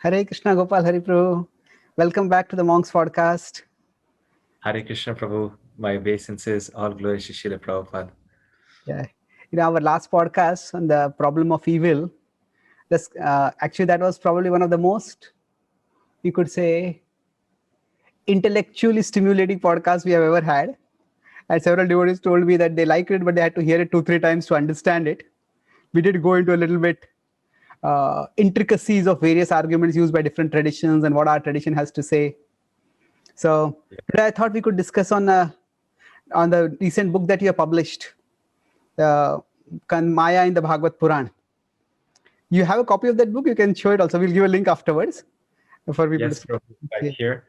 Hare Krishna, Gopal Hari Prabhu. Welcome back to the Monks Podcast. Hare Krishna Prabhu, my obeisances, all glory to Srila Prabhupada. Yeah, our last podcast on the problem of evil. Actually, that was probably one of the most, you could say, intellectually stimulating podcasts we have ever had. And several devotees told me that they liked it, but they had to hear it 2-3 times to understand it. We did go into a little bit intricacies of various arguments used by different traditions and what our tradition has to say. So today I thought we could discuss on the recent book that you have published, Maya in the Bhagavad Puran. You have a copy of that book? You can show it also. We'll give a link afterwards for people Yes, to Prabhu, right see. here.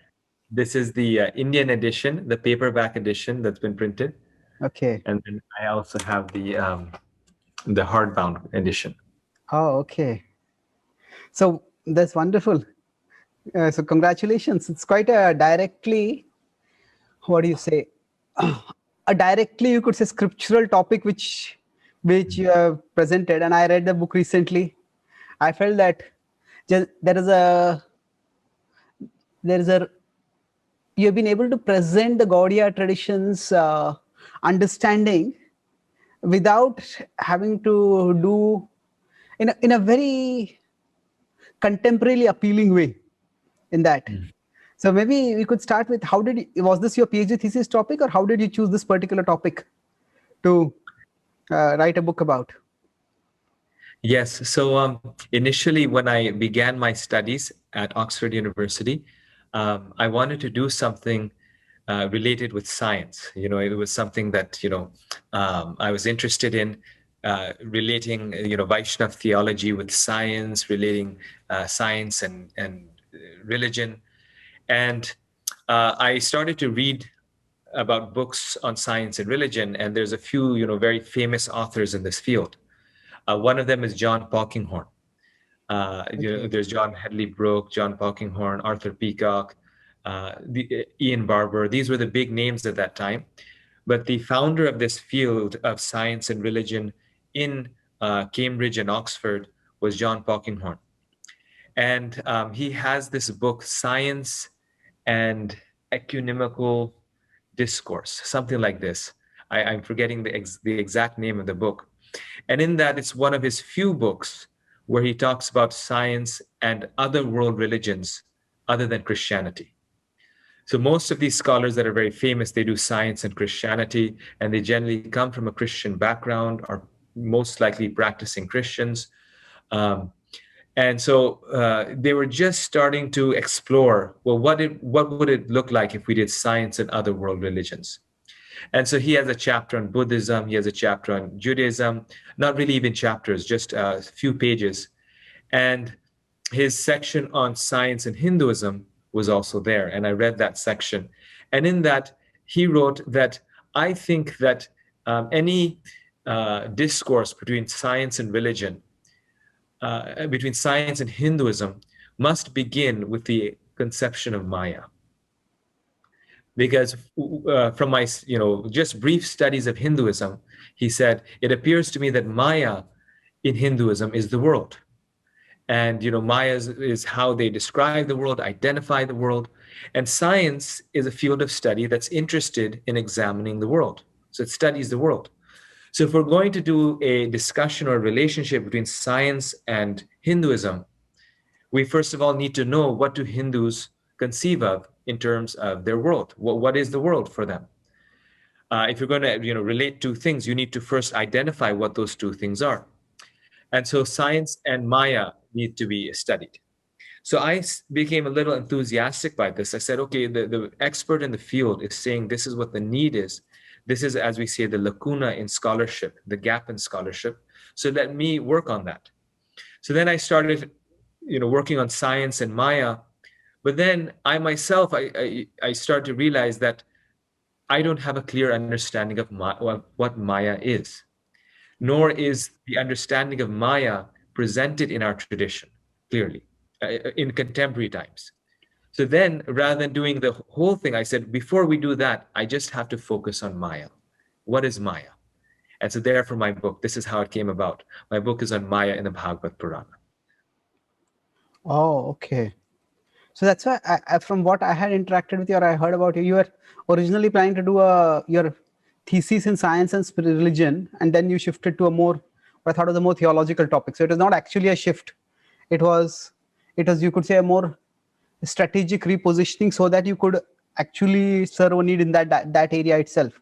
This is the Indian edition, the paperback edition that's been printed. Okay. And then I also have the hardbound edition. Oh, okay. So that's wonderful. So congratulations. It's quite a directly, what do you say? A directly, you could say, scriptural topic which you have presented. And I read the book recently. I felt that there is a you have been able to present the Gaudiya traditions understanding without having to do in a very contemporarily appealing way in that. So maybe we could start with was this your PhD thesis topic, or how did you choose this particular topic to write a book about? Yes, so initially when I began my studies at Oxford University, I wanted to do something related with science. It was something that, I was interested in, relating, Vaishnav theology with science, relating science and religion. And I started to read about books on science and religion, and there's a few, very famous authors in this field. One of them is John Polkinghorne. There's John Hedley Brooke, John Polkinghorne, Arthur Peacock, Ian Barber. These were the big names at that time. But the founder of this field of science and religion in Cambridge and Oxford was John Polkinghorne. And he has this book, Science and Ecumenical Discourse, something like this. I'm forgetting the exact name of the book. And in that, it's one of his few books where he talks about science and other world religions other than Christianity. So most of these scholars that are very famous, they do science and Christianity, and they generally come from a Christian background, are most likely practicing Christians. And so they were just starting to explore, well, what would it look like if we did science and other world religions? And so he has a chapter on Buddhism, he has a chapter on Judaism, not really even chapters, just a few pages. And his section on science and Hinduism was also there. And I read that section. And in that, he wrote that I think that any discourse between science and religion, between science and Hinduism, must begin with the conception of Maya. Because from my just brief studies of Hinduism, he said, it appears to me that Maya in Hinduism is the world. And Maya is how they describe the world, identify the world. And science is a field of study that's interested in examining the world. So it studies the world. So if we're going to do a discussion or a relationship between science and Hinduism, we first of all need to know, what do Hindus conceive of in terms of their world? What is the world for them? If you're going to relate two things, you need to first identify what those two things are. And so science and Maya need to be studied. So I became a little enthusiastic by this. I said, okay, the expert in the field is saying this is what the need is. This is, as we say, the lacuna in scholarship, the gap in scholarship. So let me work on that. So then I started working on science and Maya. But then I myself, I started to realize that I don't have a clear understanding of what Maya is, nor is the understanding of Maya presented in our tradition clearly in contemporary times. So then, rather than doing the whole thing, I said, before we do that, I just have to focus on Maya. What is Maya? And so therefore my book, this is how it came about. My book is on Maya in the Bhagavad Purana. Oh, okay. So that's why, from what I had interacted with you or I heard about you, you were originally planning to do your thesis in science and religion, and then you shifted to a more, what I thought was a more theological topic. So it was not actually a shift. It was, you could say, a more strategic repositioning so that you could actually serve a need in that area itself.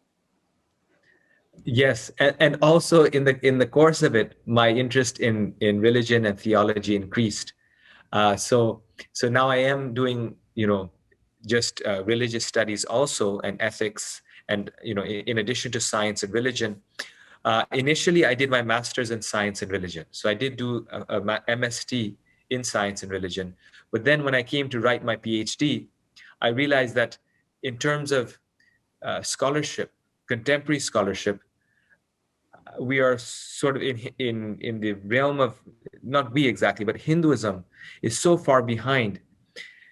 Yes, and also in the course of it, my interest in religion and theology increased. So now I am doing, just religious studies also, and ethics, and in addition to science and religion. Initially, I did my master's in science and religion, so I did do a MST in science and religion. But then when I came to write my PhD, I realized that in terms of scholarship, contemporary scholarship, we are sort of in the realm of, not we exactly, but Hinduism is so far behind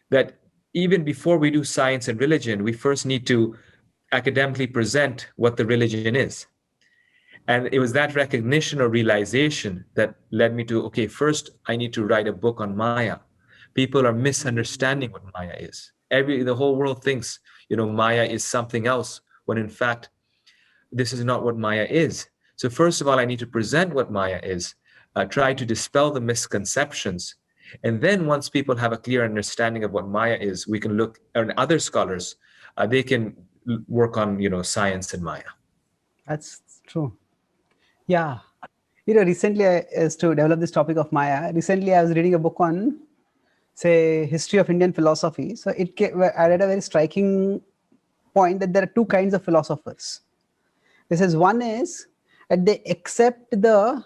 that even before we do science and religion, we first need to academically present what the religion is. And it was that recognition or realization that led me to, okay, first I need to write a book on Maya. People are misunderstanding what Maya is. The whole world thinks, Maya is something else, when in fact this is not what Maya is. So first of all, I need to present what Maya is, try to dispel the misconceptions. And then once people have a clear understanding of what Maya is, we can look, and other scholars, they can work on, science and Maya. That's true. Yeah. Recently, as to develop this topic of Maya, recently I was reading a book on, say, history of Indian philosophy. So I read a very striking point that there are two kinds of philosophers. This is, one is that they accept the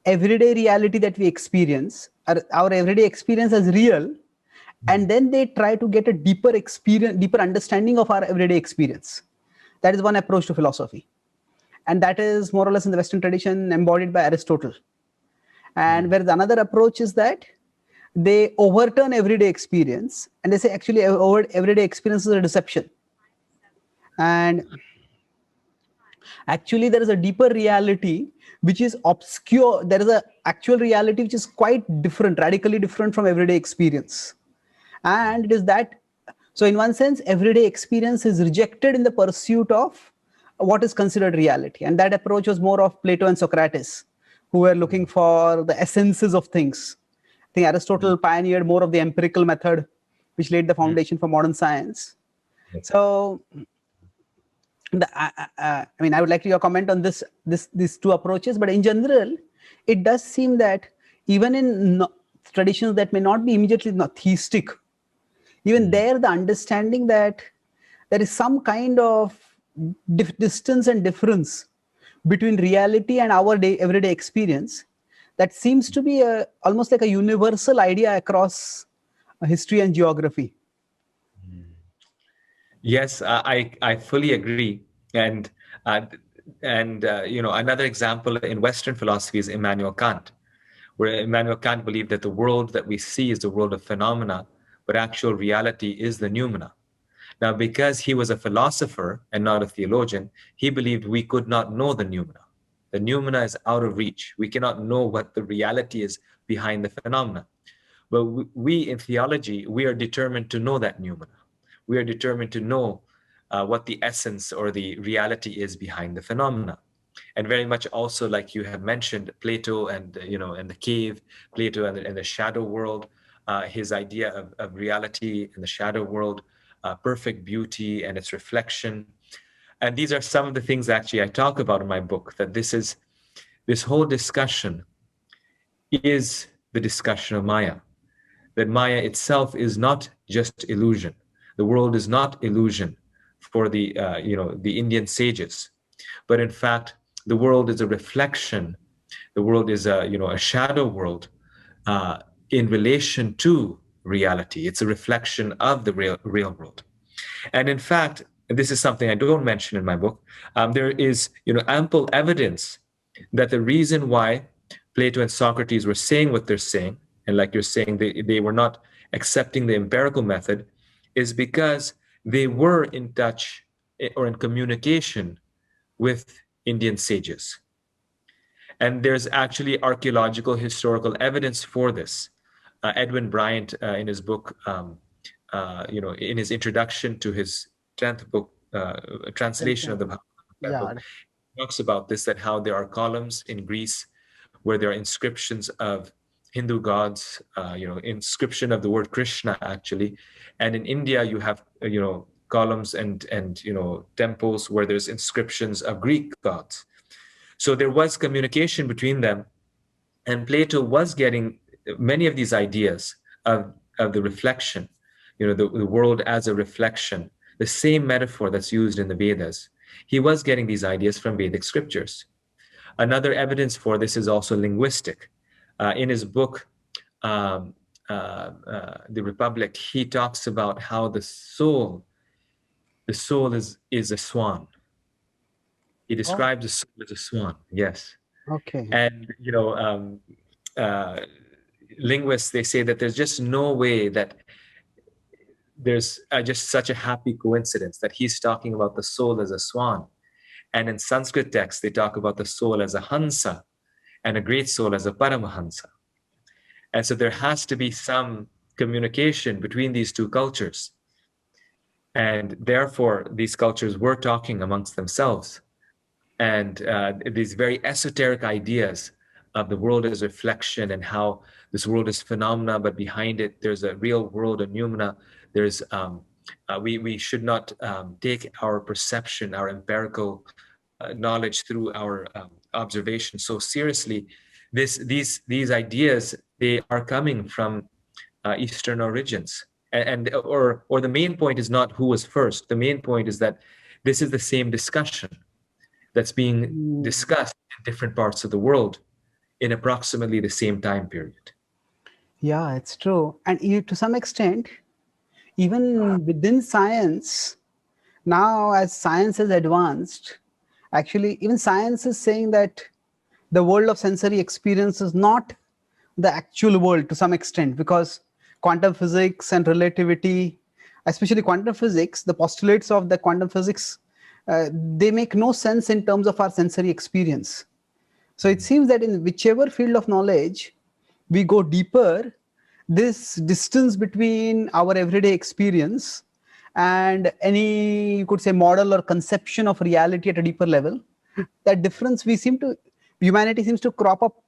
everyday reality that we experience, our everyday experience as real, and then they try to get a deeper understanding of our everyday experience. That is one approach to philosophy, and that is more or less in the Western tradition embodied by Aristotle. And whereas another approach is that they overturn everyday experience and they say actually everyday experience is a deception, and actually there is a deeper reality which is obscure. There is a actual reality which is quite different, radically different from everyday experience. And it is that, so in one sense everyday experience is rejected in the pursuit of what is considered reality, and that approach was more of Plato and Socrates, who were looking for the essences of things. I think Aristotle pioneered more of the empirical method, which laid the foundation for modern science. Yes. So I mean, I would like your comment on these two approaches, but in general, it does seem that even in traditions that may not be immediately not theistic, even there, the understanding that there is some kind of distance and difference between reality and our everyday experience, that seems to be almost like a universal idea across history and geography. Yes, I fully agree. And uh, another example in Western philosophy is Immanuel Kant, where Immanuel Kant believed that the world that we see is the world of phenomena, but actual reality is the noumena. Now, because he was a philosopher and not a theologian, he believed we could not know the noumena. The noumena is out of reach. We cannot know what the reality is behind the phenomena. But we in theology, we are determined to know that noumena. We are determined to know what the essence or the reality is behind the phenomena. And very much also, like you have mentioned, Plato and and the cave, Plato and the shadow world, his idea of reality in the shadow world, perfect beauty and its reflection. And these are some of the things actually I talk about in my book, that this whole discussion is the discussion of Maya, that Maya itself is not just illusion. The world is not illusion for the Indian sages, but in fact, the world is a reflection. The world is a shadow world uh, in relation to reality. It's a reflection of the real world. And in fact, and this is something I don't mention in my book, there is ample evidence that the reason why Plato and Socrates were saying what they're saying, and like you're saying, they were not accepting the empirical method, is because they were in touch or in communication with Indian sages. And there's actually archaeological historical evidence for this. Edwin Bryant, in his book, in his introduction to his 10th book, translation of the Bhagavad Yeah. book, talks about this, that how there are columns in Greece where there are inscriptions of Hindu gods, inscription of the word Krishna actually, and in India you have columns and temples where there's inscriptions of Greek gods. So there was communication between them, and Plato was getting many of these ideas of the reflection, the world as a reflection, the same metaphor that's used in the Vedas. He was getting these ideas from Vedic scriptures. Another evidence for this is also linguistic. In his book, The Republic, he talks about how the soul is a swan. He Oh, describes the soul as a swan. Yes, okay. and uh, linguists, they say that there's just no way that there's just such a happy coincidence that he's talking about the soul as a swan. And in Sanskrit texts, they talk about the soul as a hansa and a great soul as a paramahansa. And so there has to be some communication between these two cultures. And therefore, these cultures were talking amongst themselves. And these very esoteric ideas of the world as reflection, and how this world is phenomena, but behind it, there's a real world, a noumena. There's we should not take our perception, our empirical knowledge through our observation so seriously. These ideas, they are coming from Eastern origins, or the main point is not who was first. The main point is that this is the same discussion that's being Mm, discussed in different parts of the world in approximately the same time period. yeah, it's true. And to some extent, even within science, now as science has advanced, actually, even science is saying that the world of sensory experience is not the actual world to some extent, because quantum physics and relativity, especially quantum physics, the postulates of the quantum physics, they make no sense in terms of our sensory experience. So it seems that in whichever field of knowledge we go deeper, this distance between our everyday experience and any, you could say, model or conception of reality at a deeper level, that difference humanity seems to crop up,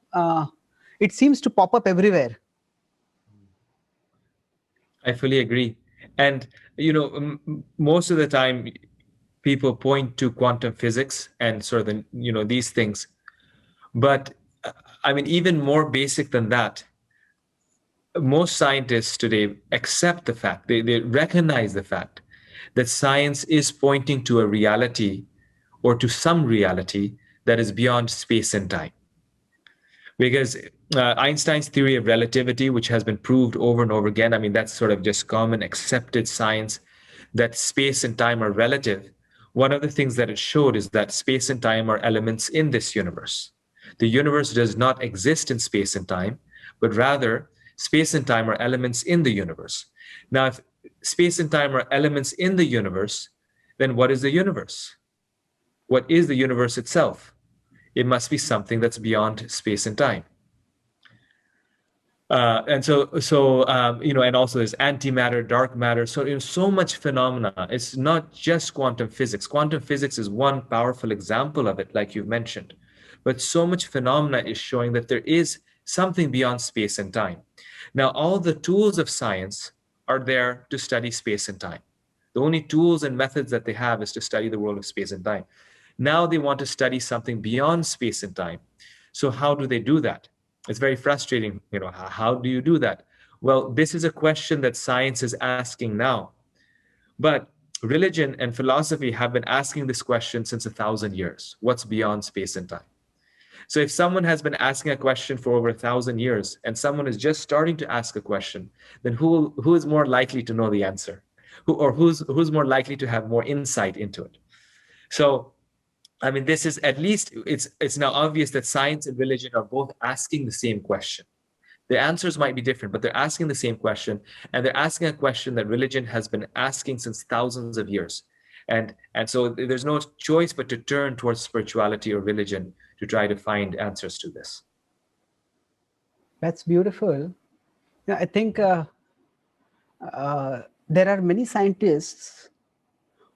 it seems to pop up everywhere. I fully agree. And, most of the time, people point to quantum physics and sort of these things. But I mean, even more basic than that, most scientists today accept the fact, they recognize the fact that science is pointing to a reality, or to some reality, that is beyond space and time. Because Einstein's theory of relativity, which has been proved over and over again, I mean, that's sort of just common accepted science, that space and time are relative. One of the things that it showed is that space and time are elements in this universe. The universe does not exist in space and time, but rather space and time are elements in the universe. Now, if space and time are elements in the universe, then what is the universe? What is the universe itself? It must be something that's beyond space and time. And also there's antimatter, dark matter. So so much phenomena. It's not just quantum physics. Quantum physics is one powerful example of it, like you've mentioned. But so much phenomena is showing that there is something beyond space and time. Now, all the tools of science are there to study space and time. The only tools and methods that they have is to study the world of space and time. Now they want to study something beyond space and time. So how do they do that? It's very frustrating. How do you do that? Well, this is a question that science is asking now. But religion and philosophy have been asking this question since 1,000 years. What's beyond space and time? So if someone has been asking a question for over 1,000 years, and someone is just starting to ask a question, then who is more likely to know the answer? Who's more likely to have more insight into it? So I mean, this is, at least it's now obvious that science and religion are both asking the same question. The answers might be different, but they're asking the same question, and they're asking a question that religion has been asking since thousands of years. And so there's no choice but to turn towards spirituality or religion to try to find answers to this. That's beautiful. Yeah, I think there are many scientists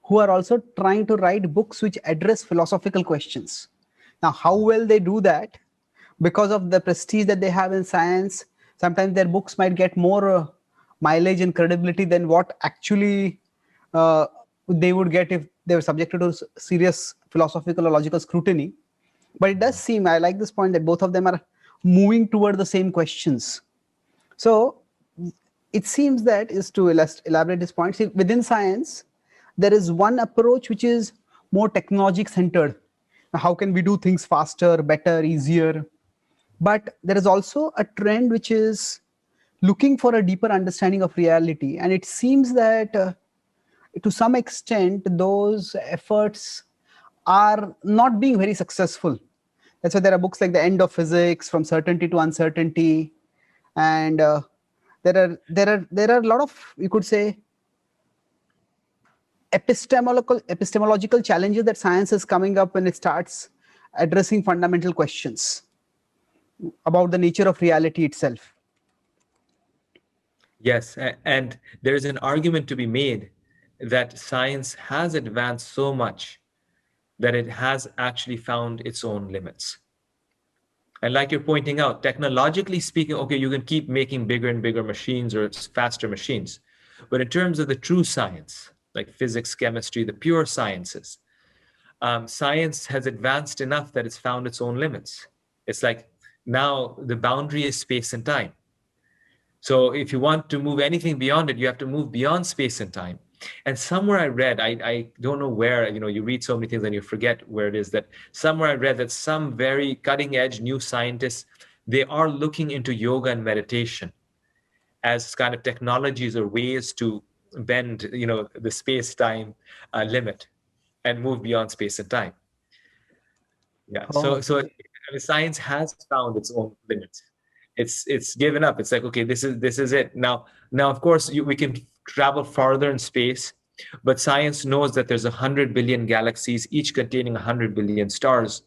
who are also trying to write books which address philosophical questions. Now, how well they do that, because of the prestige that they have in science, sometimes their books might get more mileage and credibility than what actually uh, they would get if they were subjected to serious philosophical or logical scrutiny. But it does seem, I like this point, that both of them are moving toward the same questions. So it seems that, is to elaborate this point, see, within science, there is one approach which is more technologic centered. How can we do things faster, better, easier? But there is also a trend which is looking for a deeper understanding of reality. And it seems that to some extent, those efforts are not being very successful. That's why there are books like The End of Physics, From Certainty to Uncertainty, and there are a lot of, you could say, epistemological challenges that science is coming up when it starts addressing fundamental questions about the nature of reality itself. Yes, and there is an argument to be made that science has advanced so much that it has actually found its own limits. And like you're pointing out, technologically speaking, okay, you can keep making bigger and bigger machines or faster machines. But in terms of the true science, like physics, chemistry, the pure sciences, science has advanced enough that it's found its own limits. It's like now the boundary is space and time. So if you want to move anything beyond it, you have to move beyond space and time. And somewhere I read, I don't know where, you read so many things and you forget where it is, that somewhere I read that some very cutting edge new scientists, they are looking into yoga and meditation as kind of technologies or ways to bend, the space time limit and move beyond space and time. Yeah. Oh, So I mean, science has found its own limits. It's given up. It's like, okay, this is it. Now of course we can travel farther in space, but science knows that there's 100 billion galaxies, each containing 100 billion stars,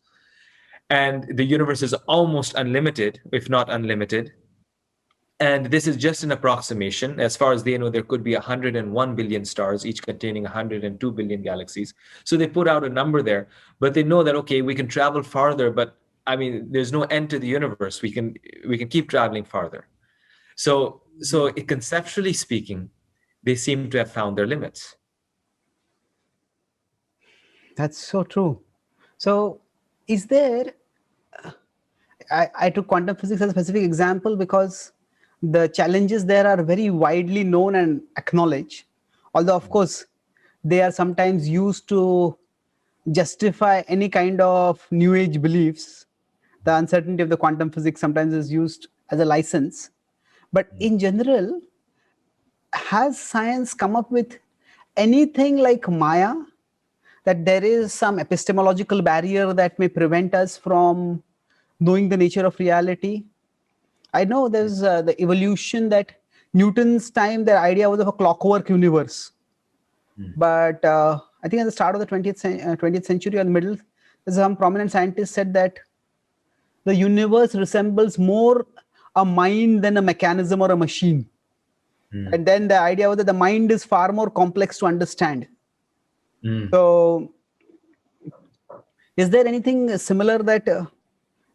and the universe is almost unlimited, if not unlimited. And this is just an approximation. As far as they know, there could be 101 billion stars, each containing 102 billion galaxies. So they put out a number there, but they know that, okay, we can travel farther, but I mean, there's no end to the universe. We can keep traveling farther. So conceptually speaking, they seem to have found their limits. that's so true. So, is there, I took quantum physics as a specific example because the challenges there are very widely known and acknowledged. Although, of course, they are sometimes used to justify any kind of new age beliefs. The uncertainty of the quantum physics sometimes is used as a license. But in general, has science come up with anything like Maya, that there is some epistemological barrier that may prevent us from knowing the nature of reality? I know there's the evolution, that Newton's time, the idea was of a clockwork universe. But I think at the start of the 20th century or the middle, some prominent scientists said that the universe resembles more a mind than a mechanism or a machine. And then the idea was that the mind is far more complex to understand. So, is there anything similar that, to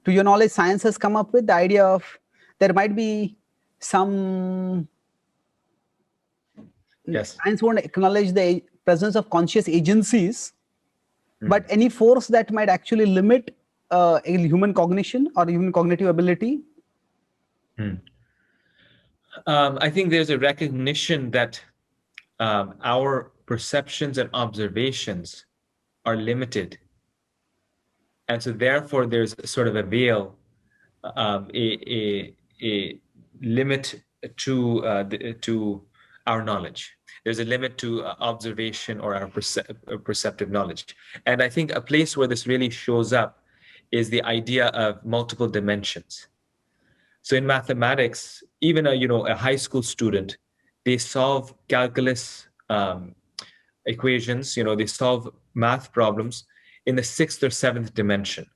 your knowledge, science has come up with? The idea of there might be some, Yes. science won't acknowledge the presence of conscious agencies, but any force that might actually limit a human cognition or human cognitive ability. I think there's a recognition that our perceptions and observations are limited. And so therefore there's sort of a veil, a limit to our knowledge. There's a limit to observation or our perceptive knowledge. And I think a place where this really shows up is the idea of multiple dimensions. So in mathematics, even a high school student, they solve calculus equations. They solve math problems in the sixth or seventh dimension.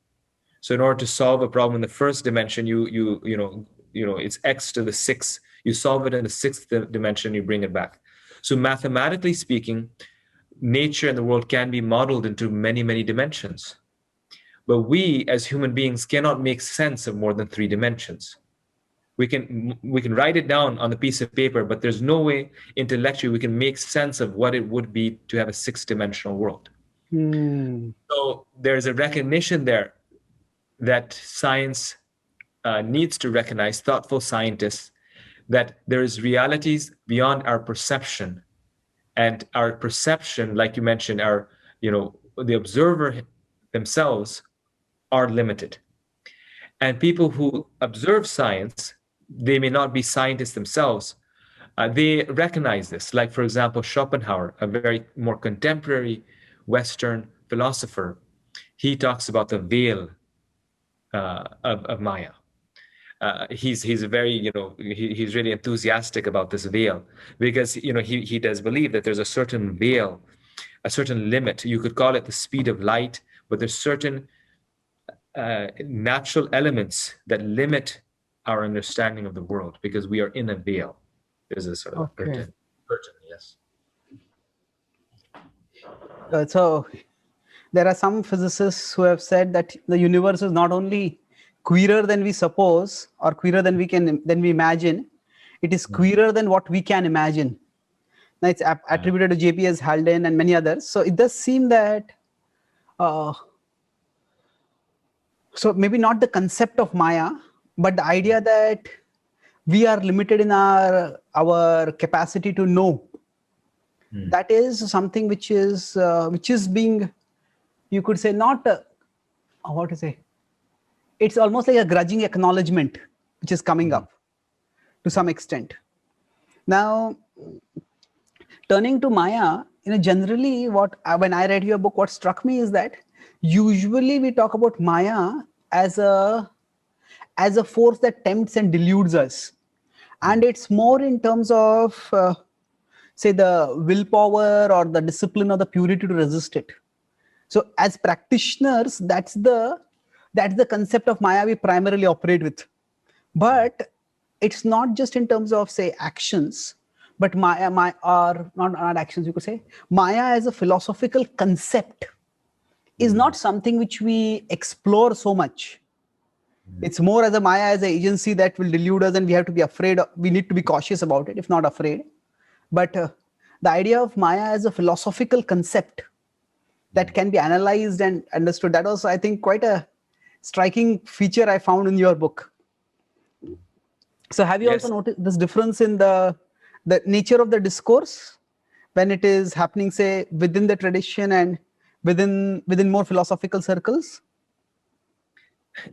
So in order to solve a problem in the first dimension, it's x to the sixth. You solve it in the sixth dimension, you bring it back. So mathematically speaking, nature and the world can be modeled into many, many dimensions. But we as human beings cannot make sense of more than three dimensions. We can write it down on the piece of paper, but there's no way intellectually we can make sense of what it would be to have a six-dimensional world. Hmm. So there's a recognition there that science needs to recognize, thoughtful scientists, that there is realities beyond our perception, and our perception, like you mentioned, the observer themselves are limited. And people who observe science, they may not be scientists themselves. They recognize this. Like, for example, Schopenhauer, a very more contemporary Western philosopher, he talks about the veil of Maya. He's a very, he's really enthusiastic about this veil, because he does believe that there's a certain veil, a certain limit. You could call it the speed of light, but there's certain natural elements that limit our understanding of the world, because we are in a veil. There's a sort of a Okay. curtain, yes. So there are some physicists who have said that the universe is not only queerer than we suppose, or queerer than we imagine, it is queerer than what we can imagine. Now it's attributed to J.P.S. Haldane and many others. So it does seem that so maybe not the concept of Maya, but the idea that we are limited in our capacity to know. That is something which is being, you could say, not what to say. It's almost like a grudging acknowledgement which is coming up to some extent. Now, turning to Maya, generally when I read your book, what struck me is that usually we talk about Maya as a force that tempts and deludes us. And it's more in terms of, say, the willpower or the discipline or the purity to resist it. So as practitioners, that's the concept of Maya we primarily operate with. But it's not just in terms of, say, actions, but Maya, or not actions, you could say. Maya as a philosophical concept is not something which we explore so much. It's more as a Maya as an agency that will delude us, and we have to be afraid. We need to be cautious about it, if not afraid. But the idea of Maya as a philosophical concept that can be analyzed and understood, that was, I think, quite a striking feature I found in your book. So have you also noticed this difference in the nature of the discourse when it is happening, say, within the tradition and within more philosophical circles?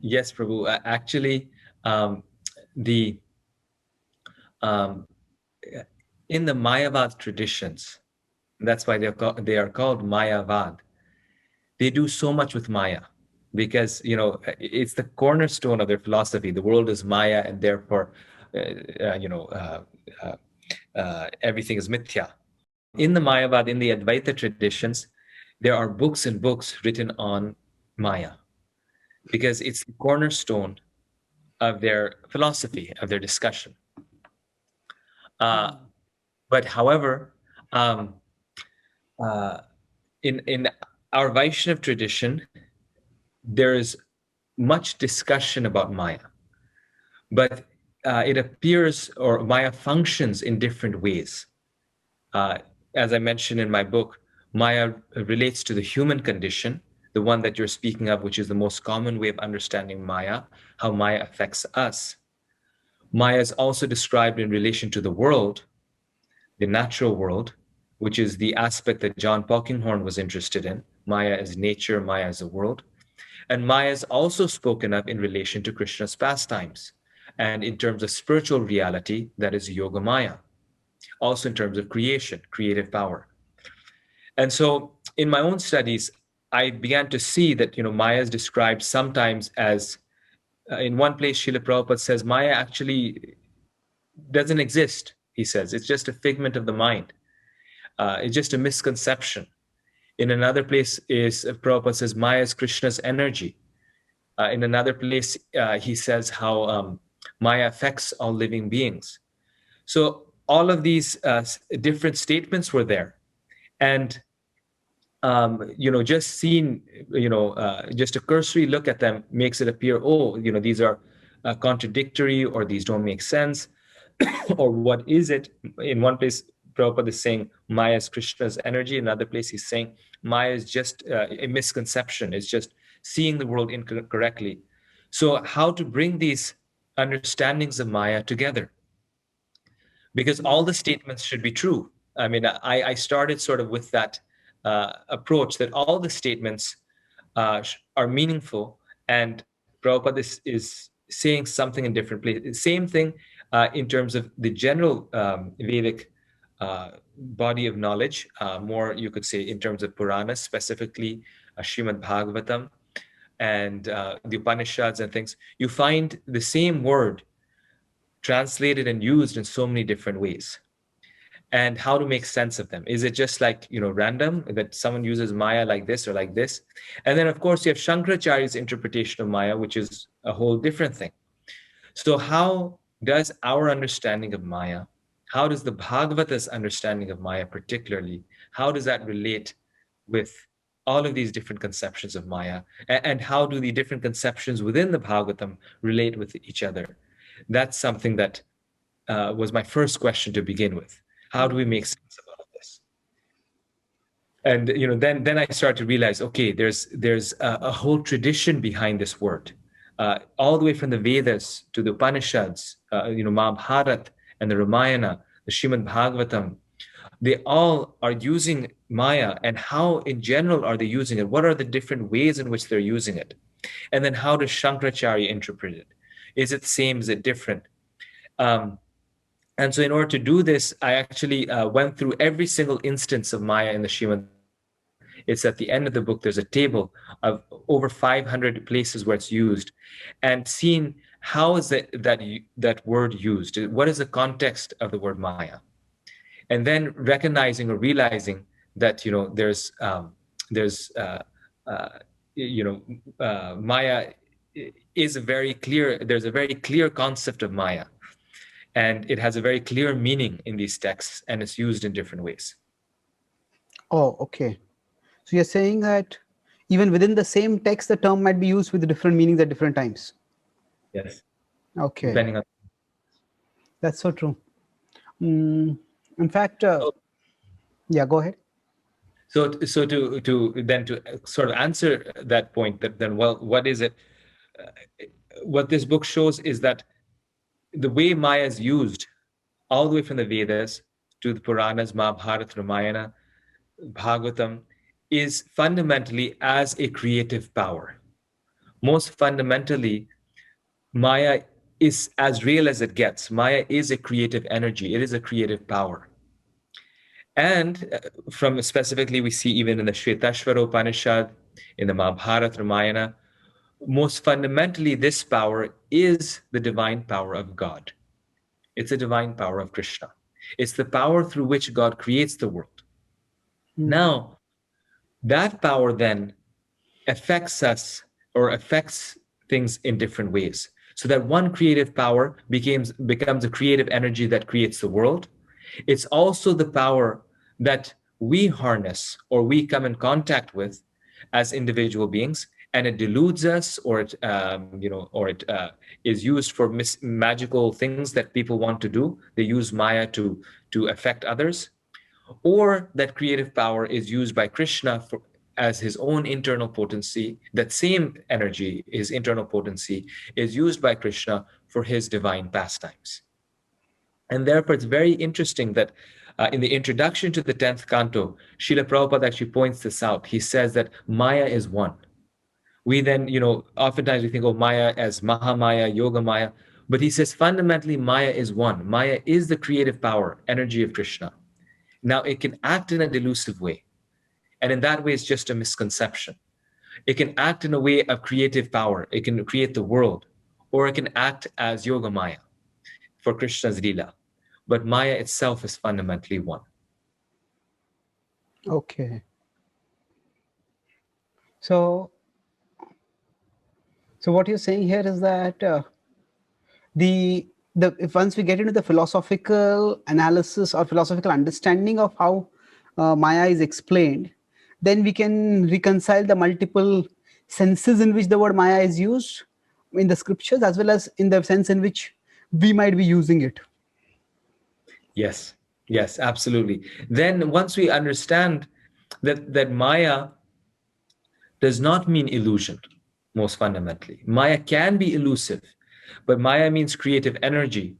Yes, Prabhu. Actually, in the Mayavad traditions, that's why they are called Mayavad. They do so much with Maya, because it's the cornerstone of their philosophy. The world is Maya, and therefore, everything is mithya. In the Mayavad, in the Advaita traditions, there are books and books written on Maya, because it's the cornerstone of their philosophy, of their discussion. But however, in our Vaishnav tradition, there is much discussion about Maya, but it appears, or Maya functions in different ways. As I mentioned in my book, Maya relates to the human condition, the one that you're speaking of, which is the most common way of understanding Maya, how Maya affects us. Maya is also described in relation to the world, the natural world, which is the aspect that John Polkinghorne was interested in. Maya is nature, Maya is the world. And Maya is also spoken of in relation to Krishna's pastimes, and in terms of spiritual reality, that is Yoga Maya. Also in terms of creation, creative power. And so in my own studies, I began to see that Maya is described sometimes as, in one place, Srila Prabhupada says, Maya actually doesn't exist, he says. It's just a figment of the mind. It's just a misconception. In another place, Prabhupada says, Maya is Krishna's energy. In another place, he says how Maya affects all living beings. So all of these different statements were there. And just seeing, just a cursory look at them makes it appear, oh, these are contradictory, or these don't make sense, or what is it? In one place, Prabhupada is saying Maya is Krishna's energy. In another place, he's saying Maya is just a misconception. It's just seeing the world incorrectly. So how to bring these understandings of Maya together? Because all the statements should be true. I mean, I started sort of with that approach that all the statements are meaningful, and Prabhupada is saying something in different places. Same thing in terms of the general Vedic body of knowledge, more you could say in terms of Puranas, specifically Srimad Bhagavatam and the Upanishads and things. You find the same word translated and used in so many different ways, and how to make sense of them. Is it just like, random that someone uses Maya like this or like this? And then of course you have Shankaracharya's interpretation of Maya, which is a whole different thing. So how does our understanding of Maya, how does the Bhagavata's understanding of Maya particularly, how does that relate with all of these different conceptions of Maya? And how do the different conceptions within the Bhagavatam relate with each other? That's something that was my first question to begin with. How do we make sense of all of this? And then I started to realize, okay, there's a whole tradition behind this word, all the way from the Vedas to the Upanishads, Mahabharata and the Ramayana, the Srimad Bhagavatam. They all are using Maya, and how in general are they using it? What are the different ways in which they're using it? And then how does Shankaracharya interpret it? Is it the same? Is it different? And so in order to do this, I actually went through every single instance of Maya in the Srimad Bhagavatam. It's at the end of the book, there's a table of over 500 places where it's used, and seeing how is that word used? What is the context of the word Maya? And then recognizing or realizing that, Maya is there's a very clear concept of Maya. And it has a very clear meaning in these texts, and it's used in different ways. Oh, okay. So you're saying that even within the same text, the term might be used with different meanings at different times. Yes. Okay. Depending on. That's so true. In fact, yeah, go ahead. So to sort of answer that point, that then, well, what is it? What this book shows is that the way Maya is used, all the way from the Vedas to the Puranas, Mahabharata, Ramayana, Bhagavatam, is fundamentally as a creative power. Most fundamentally, Maya is as real as it gets. Maya is a creative energy. It is a creative power. And from specifically, we see even in the Shvetashvara Upanishad, in the Mahabharata, Ramayana, most fundamentally, this power is the divine power of God. It's the divine power of Krishna. It's the power through which God creates the world. Now, that power then affects us, or affects things in different ways. So that one creative power becomes a creative energy that creates the world. It's also the power that we harness, or we come in contact with as individual beings, and it deludes us, or it is used for magical things that people want to do. They use Maya to affect others. Or that creative power is used by Krishna as his own internal potency. That same energy, his internal potency, is used by Krishna for his divine pastimes. And therefore, it's very interesting that in the introduction to the 10th canto, Srila Prabhupada actually points this out. He says that Maya is one. We then, oftentimes we think of Maya as Mahamaya, Yoga Maya, but he says fundamentally Maya is one. Maya is the creative power, energy of Krishna. Now, it can act in a delusive way. And in that way, it's just a misconception. It can act in a way of creative power. It can create the world, or it can act as Yoga Maya for Krishna's Leela. But Maya itself is fundamentally one. Okay. So what you're saying here is that the if once we get into the philosophical analysis or philosophical understanding of how Maya is explained, then we can reconcile the multiple senses in which the word Maya is used in the scriptures, as well as in the sense in which we might be using it. Yes, yes, absolutely. Then once we understand that Maya does not mean illusion, most fundamentally. Maya can be elusive, but Maya means creative energy.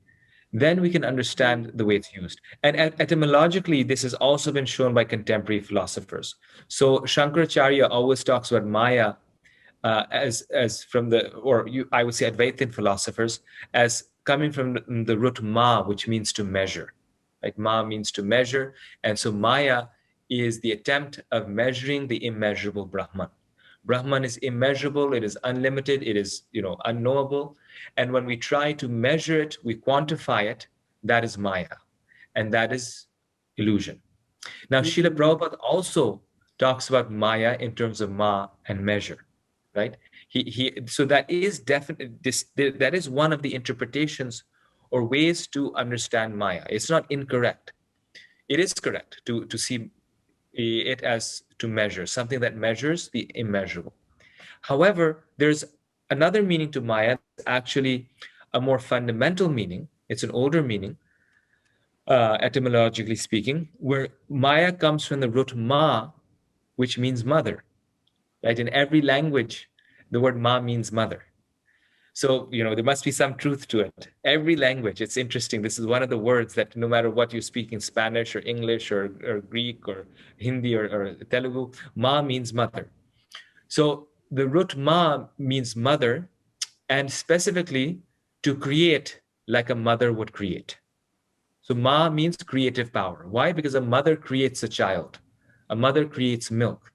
Then we can understand the way it's used. And etymologically, this has also been shown by contemporary philosophers. So Shankaracharya always talks about Maya as from the, or I would say Advaitin philosophers, as coming from the root ma, which means to measure. Like ma means to measure. And so Maya is the attempt of measuring the immeasurable Brahman. Brahman is immeasurable, it is unlimited, it is, unknowable. And when we try to measure it, we quantify it, that is Maya. And that is illusion. Now, Srila Prabhupada also talks about Maya in terms of ma and measure, right? So that is definitely that is one of the interpretations or ways to understand Maya. It's not incorrect. It is correct to see it as to measure, something that measures the immeasurable. However, there's another meaning to Maya that's actually a more fundamental meaning. It's an older meaning, etymologically speaking, where Maya comes from the root ma, which means mother. Right? In every language, the word ma means mother. So, there must be some truth to it. Every language, it's interesting. This is one of the words that no matter what you speak in Spanish or English or Greek or Hindi or Telugu, ma means mother. So the root ma means mother, and specifically to create like a mother would create. So ma means creative power. Why? Because a mother creates a child. A mother creates milk.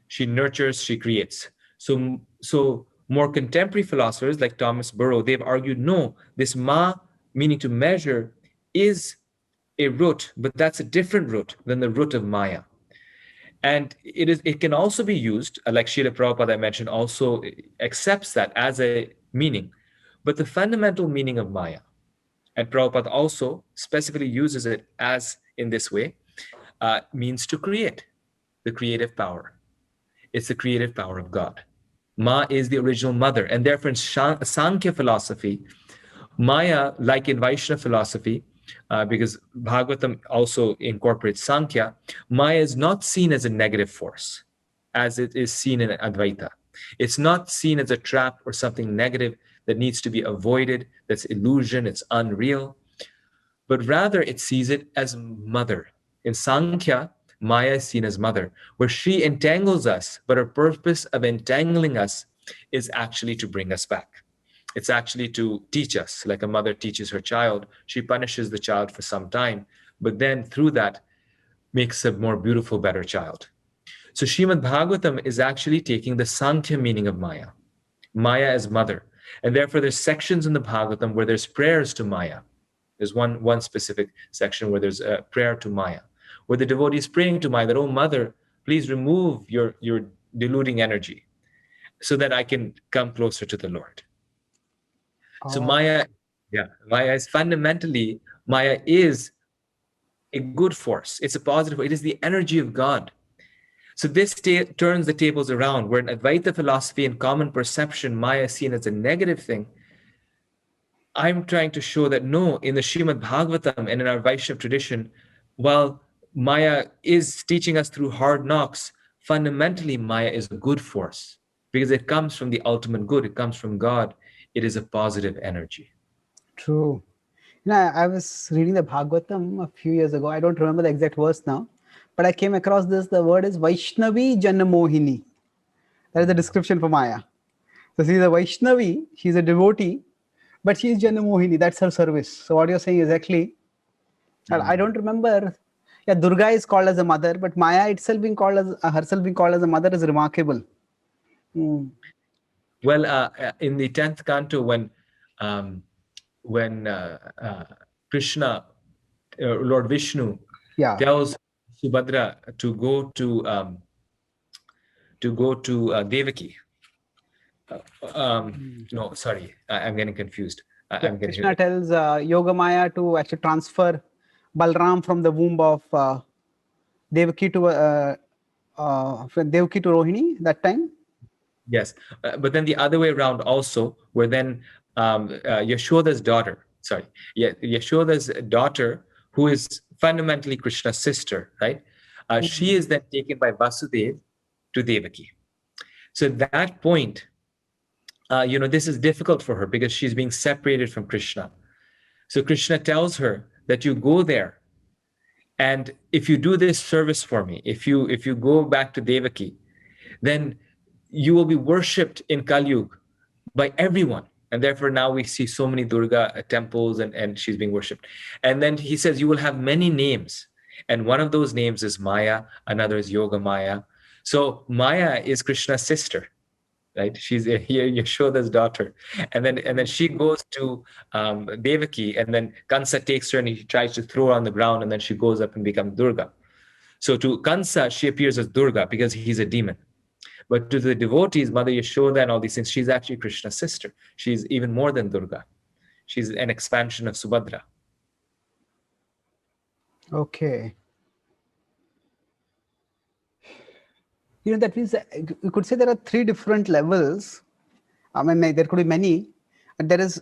She nurtures, she creates. So more contemporary philosophers like Thomas Burrow, they've argued, no, this ma, meaning to measure, is a root, but that's a different root than the root of Maya. And it can also be used, like Srila Prabhupada I mentioned, also accepts that as a meaning. But the fundamental meaning of Maya, and Prabhupada also specifically uses it as in this way, means to create, the creative power. It's the creative power of God. Ma is the original mother. And therefore, in Sankhya philosophy, Maya, like in Vaishnava philosophy, because Bhagavatam also incorporates Sankhya, Maya is not seen as a negative force, as it is seen in Advaita. It's not seen as a trap or something negative that needs to be avoided, that's illusion, it's unreal, but rather it sees it as mother. In Sankhya, Maya is seen as mother, where she entangles us, but her purpose of entangling us is actually to bring us back. It's actually to teach us, like a mother teaches her child. She punishes the child for some time, but then through that makes a more beautiful, better child. So Srimad Bhagavatam is actually taking the Sankhya meaning of Maya. Maya as mother. And therefore there's sections in the Bhagavatam where there's prayers to Maya. There's one specific section where there's a prayer to Maya, where the devotee is praying to Maya that, oh mother, please remove your deluding energy so that I can come closer to the Lord. So Maya is fundamentally, Maya is a good force. It's a positive, it is the energy of God. So this turns the tables around, where in Advaita philosophy and common perception, Maya is seen as a negative thing. I'm trying to show that no, in the Srimad Bhagavatam and in our Vaishnava tradition, while Maya is teaching us through hard knocks, fundamentally Maya is a good force because it comes from the ultimate good. It comes from God. It is a positive energy. True. I was reading the Bhagavatam a few years ago. I don't remember the exact verse now, but I came across this. The word is Vaishnavi Janamohini. That is the description for Maya. So she's a Vaishnavi, she's a devotee, but she's Janamohini. That's her service. So what you're saying is actually, I don't remember. Yeah, Durga is called as a mother, but Maya itself being called as herself being called as a mother is remarkable. Well, in the 10th canto, um, when Krishna, Lord Vishnu, tells Subhadra to go to Devaki. No, sorry, I'm getting confused. Yeah, I'm going to hear Krishna it. tells Yogamaya to actually transfer Balram from the womb of Devaki to from Devaki to Rohini that time. Yes, but then the other way around also, where then Yashoda's daughter, sorry, Yashoda's daughter, who is fundamentally Krishna's sister, right? She is then taken by Vasudev to Devaki. So at that point, this is difficult for her because she's being separated from Krishna. So Krishna tells her that you go there, and if you do this service for me, if you go back to Devaki, then you will be worshipped in Kali Yuga by everyone. And therefore, now we see so many Durga temples and she's being worshipped. And then he says, you will have many names. And one of those names is Maya, another is Yoga Maya. So Maya is Krishna's sister, right? She's Yashoda's daughter. And then she goes to Devaki, and then Kansa takes her and he tries to throw her on the ground, and then she goes up and becomes Durga. So to Kansa, she appears as Durga because he's a demon. But to the devotees, Mother Yashoda and all these things, she's actually Krishna's sister. She's even more than Durga. She's an expansion of Subhadra. Okay. That means you could say there are three different levels. I mean, there could be many. But there is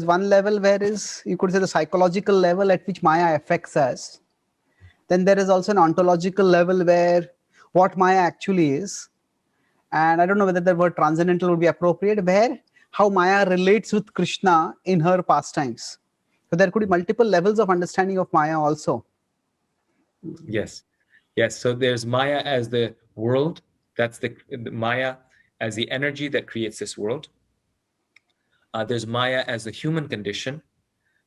one level where is, you could say, the psychological level at which Maya affects us. Then there is also an ontological level where what Maya actually is. And I don't know whether the word transcendental would be appropriate, where how Maya relates with Krishna in her pastimes. So there could be multiple levels of understanding of Maya also. Yes. Yes. So there's Maya as the world. That's the Maya as the energy that creates this world. There's Maya as the human condition.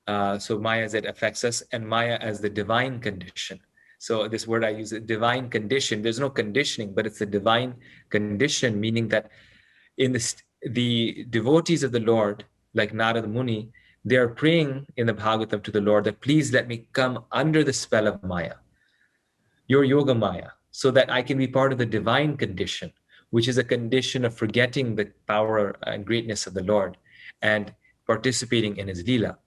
So Maya as it affects us, and Maya as the divine condition. So this word I use, divine condition. There's no conditioning, but it's a divine condition, meaning that in the devotees of the Lord, like Narada Muni, they are praying in the Bhagavatam to the Lord that please let me come under the spell of Maya, your Yoga Maya, so that I can be part of the divine condition, which is a condition of forgetting the power and greatness of the Lord and participating in his Leela.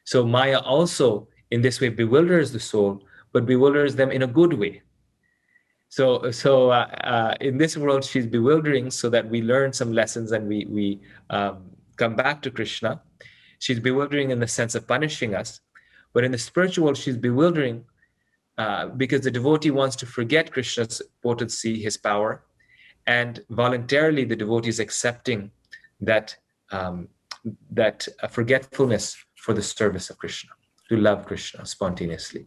So Maya also, in this way, bewilders the soul, but bewilders them in a good way. So in this world, she's bewildering so that we learn some lessons and we come back to Krishna. She's bewildering in the sense of punishing us, but in the spiritual world, she's bewildering because the devotee wants to forget Krishna's potency, his power, and voluntarily the devotee is accepting that forgetfulness for the service of Krishna, to love Krishna spontaneously.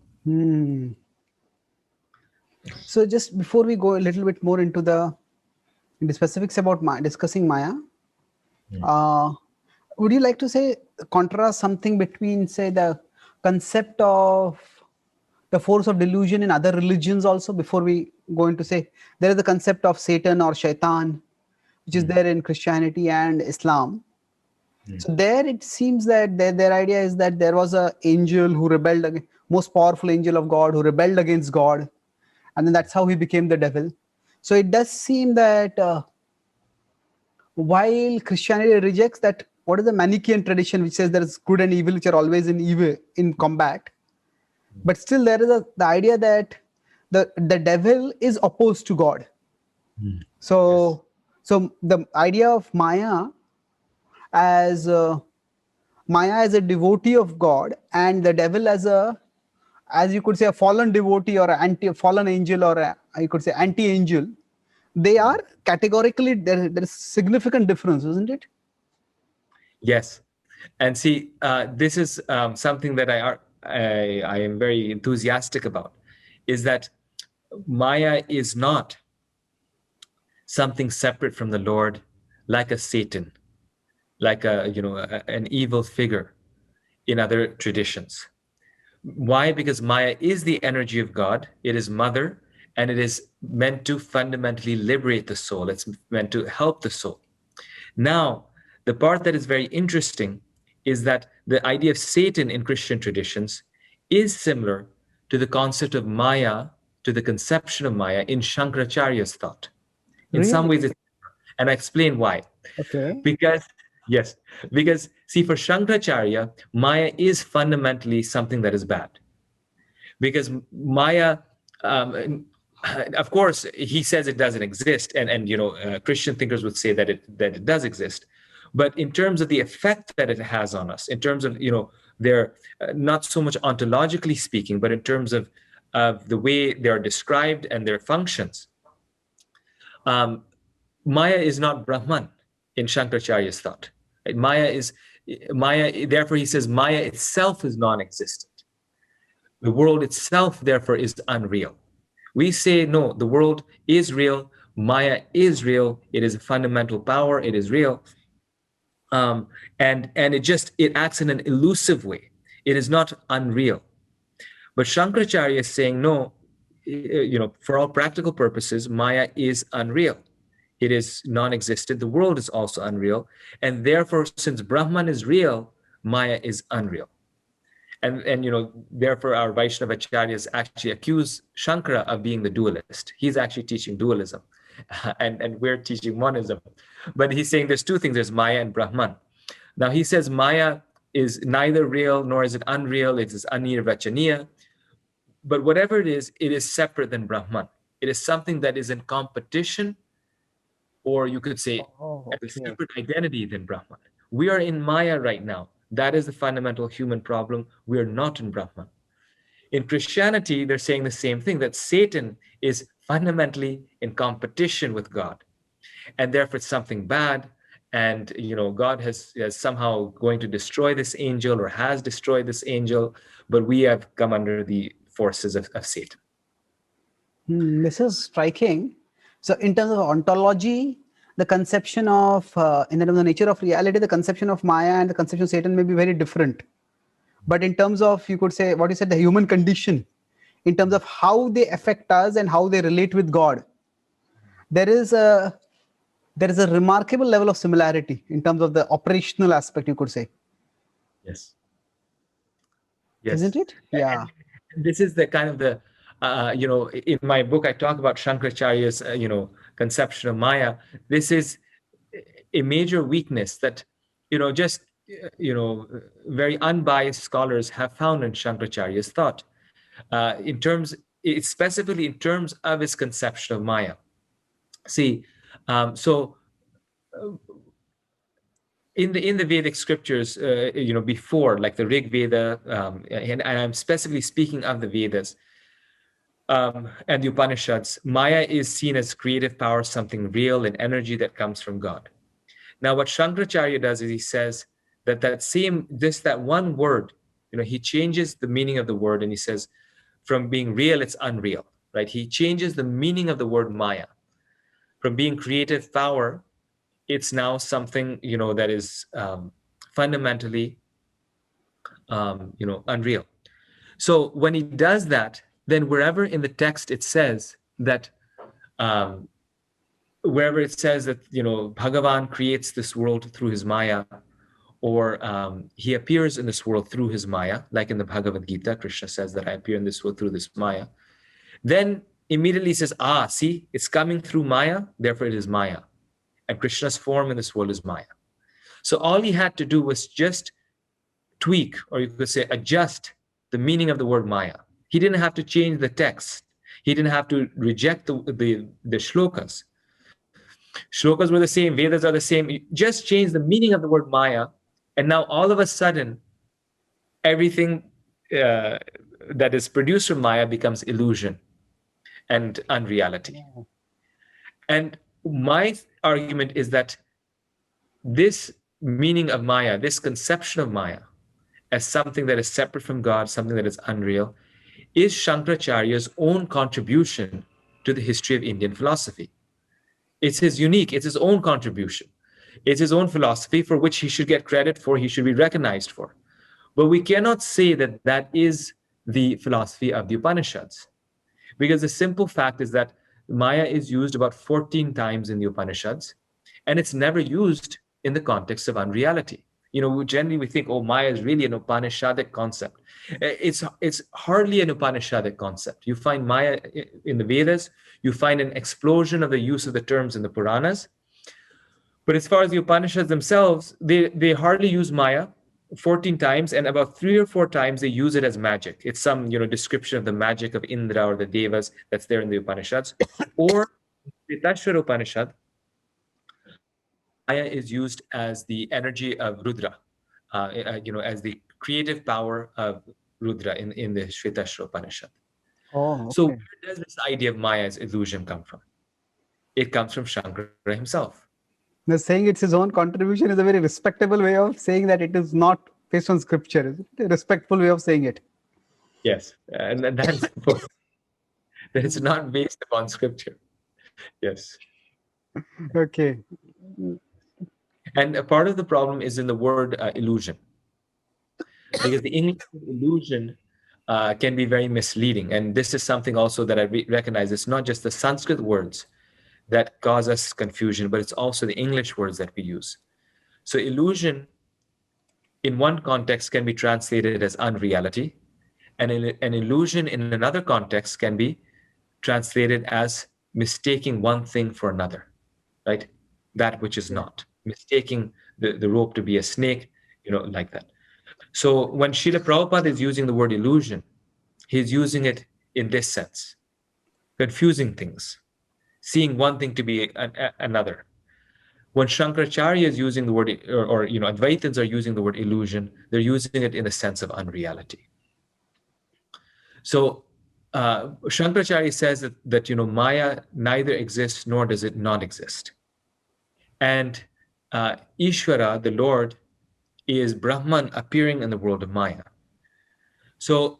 So just before we go a little bit more into the specifics about discussing Maya, would you like to say contrast something between, say, the concept of the force of delusion in other religions also, before we go into, say, there is the concept of Satan or Shaitan, which is there in Christianity and Islam. So there it seems that their idea is that there was an angel who rebelled, most powerful angel of God who rebelled against God, and then that's how he became the devil. So it does seem that while Christianity rejects that, what is the Manichaean tradition which says there is good and evil which are always in combat, but still there is the idea that the devil is opposed to God. So the idea of Maya as a devotee of God, and the devil as you could say, a fallen devotee or a fallen angel, or you could say anti-angel, they are categorically, there is significant difference, isn't it? Yes, and see, this is something that I am very enthusiastic about, is that Maya is not something separate from the Lord, like a Satan, like an evil figure in other traditions. Why? Because Maya is the energy of God. It is mother, and it is meant to fundamentally liberate the soul. It's meant to help the soul. Now, the part that is very interesting is that the idea of Satan in Christian traditions is similar to the concept of Maya, to the conception of Maya in Shankaracharya's thought. In some Really? ways, and I explain why. Okay. Because Yes, because see, for Shankaracharya, Maya is fundamentally something that is bad. Because Maya, um, of course, he says it doesn't exist, and Christian thinkers would say that it does exist, but in terms of the effect that it has on us, in terms of their not so much ontologically speaking, but in terms of the way they are described and their functions, um, Maya is not Brahman in Shankaracharya's thought. Right? Maya. Therefore, he says Maya itself is non-existent. The world itself, therefore, is unreal. We say, no, the world is real. Maya is real. It is a fundamental power. It is real. Um, and it acts in an elusive way. It is not unreal. But Shankaracharya is saying, no, for all practical purposes, Maya is unreal. It is non-existent. The world is also unreal. And therefore, since Brahman is real, Maya is unreal. And therefore our Vaishnava acharyas actually accuse Shankara of being the dualist. He's actually teaching dualism, and we're teaching monism. But he's saying there's two things: there's Maya and Brahman. Now he says Maya is neither real nor is it unreal. It is anirvachaniya. But whatever it is separate than Brahman. It is something that is in competition, or you could say Oh, as a okay. separate identity than Brahman. We are in Maya right now. That is the fundamental human problem. We are not in Brahman. In Christianity, they're saying the same thing, that Satan is fundamentally in competition with God. And therefore it's something bad. And God has somehow going to destroy this angel, or has destroyed this angel, but we have come under the forces of Satan. This is striking. So, in terms of ontology, the conception of, in terms of the nature of reality, the conception of Maya and the conception of Satan may be very different. But in terms of, you could say, what you said, the human condition, in terms of how they affect us and how they relate with God, there is a remarkable level of similarity in terms of the operational aspect, you could say, Yes. isn't Yes. it? Yeah. And this is the kind of in my book, I talk about Shankaracharya's, conception of Maya. This is a major weakness that, just, very unbiased scholars have found in Shankaracharya's thought, in terms, specifically in terms of his conception of Maya. See, so in the Vedic scriptures, before, like the Rig Veda, and I'm specifically speaking of the Vedas, and the Upanishads, Maya is seen as creative power, something real and energy that comes from God. Now, what Shankaracharya does is he says that one word, he changes the meaning of the word, and he says, from being real, it's unreal, right? He changes the meaning of the word Maya. From being creative power, it's now something, that is fundamentally, unreal. So when he does that, then wherever in the text it says that, um, wherever it says that, Bhagavan creates this world through his Maya, or he appears in this world through his Maya, like in the Bhagavad Gita, Krishna says that I appear in this world through this Maya, then immediately says, see, it's coming through Maya, therefore it is Maya. And Krishna's form in this world is Maya. So all he had to do was just tweak, or you could say adjust, the meaning of the word Maya. He didn't have to change the text. He didn't have to reject the shlokas. Shlokas were the same, Vedas are the same. You just change the meaning of the word Maya, and now all of a sudden, everything that is produced from Maya becomes illusion and unreality. And my argument is that this meaning of Maya, this conception of Maya, as something that is separate from God, something that is unreal, is Shankaracharya's own contribution to the history of Indian philosophy. It's his own contribution. It's his own philosophy for which he should get credit for, he should be recognized for. But we cannot say that that is the philosophy of the Upanishads. Because the simple fact is that Maya is used about 14 times in the Upanishads, and it's never used in the context of unreality. Generally we think, oh, Maya is really an Upanishadic concept. It's hardly an Upanishadic concept. You find Maya in the Vedas, you find an explosion of the use of the terms in the Puranas, But as far as the Upanishads themselves, they hardly use Maya 14 times, and about 3 or 4 times they use it as magic. It's some description of the magic of Indra or the Devas that's there in the Upanishads. Or Vetashvara Upanishad, Maya is used as the energy of Rudra, as the creative power of Rudra in the Shvetashvara Upanishad. Oh, So okay. where does this idea of Maya as illusion come from? It comes from Shankara himself. Now, saying it's his own contribution is a very respectable way of saying that it is not based on scripture. Is it? A respectful way of saying it. Yes, and that is important. That it's not based upon scripture. Yes. Okay. And a part of the problem is in the word illusion, because the English word illusion can be very misleading. And this is something also that I recognize. It's not just the Sanskrit words that cause us confusion, but it's also the English words that we use. So illusion in one context can be translated as unreality, and an illusion in another context can be translated as mistaking one thing for another, right? That which is Yeah. not. Mistaking the rope to be a snake, like that. So when Srila Prabhupada is using the word illusion, he's using it in this sense, confusing things, seeing one thing to be another. When Shankaracharya is using the word, or Advaitins are using the word illusion, they're using it in the sense of unreality. So Shankaracharya says that Maya neither exists nor does it not exist. And Ishvara, the Lord, is Brahman appearing in the world of Maya. So,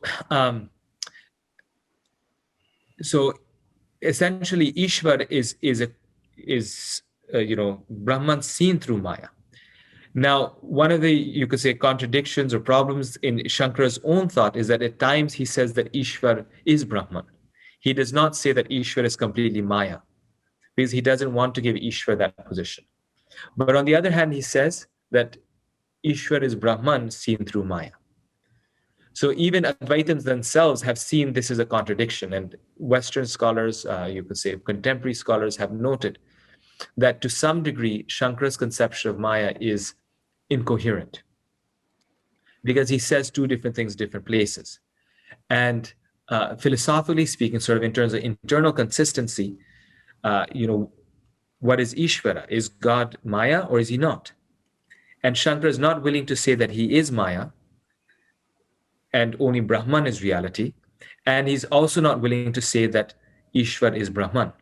so essentially, Ishvar is Brahman seen through Maya. Now, one of the, you could say, contradictions or problems in Shankara's own thought is that at times he says that Ishvar is Brahman. He does not say that Ishvar is completely Maya, because he doesn't want to give Ishvar that position. But on the other hand, he says that Ishvar is Brahman seen through Maya. So even Advaitins themselves have seen this as a contradiction, and Western scholars, you could say contemporary scholars, have noted that to some degree, Shankara's conception of Maya is incoherent, because he says two different things, different places. And philosophically speaking, sort of in terms of internal consistency, what is Ishvara? Is God Maya or is he not? And Shankara is not willing to say that he is Maya and only Brahman is reality. And he's also not willing to say that Ishvar is Brahman,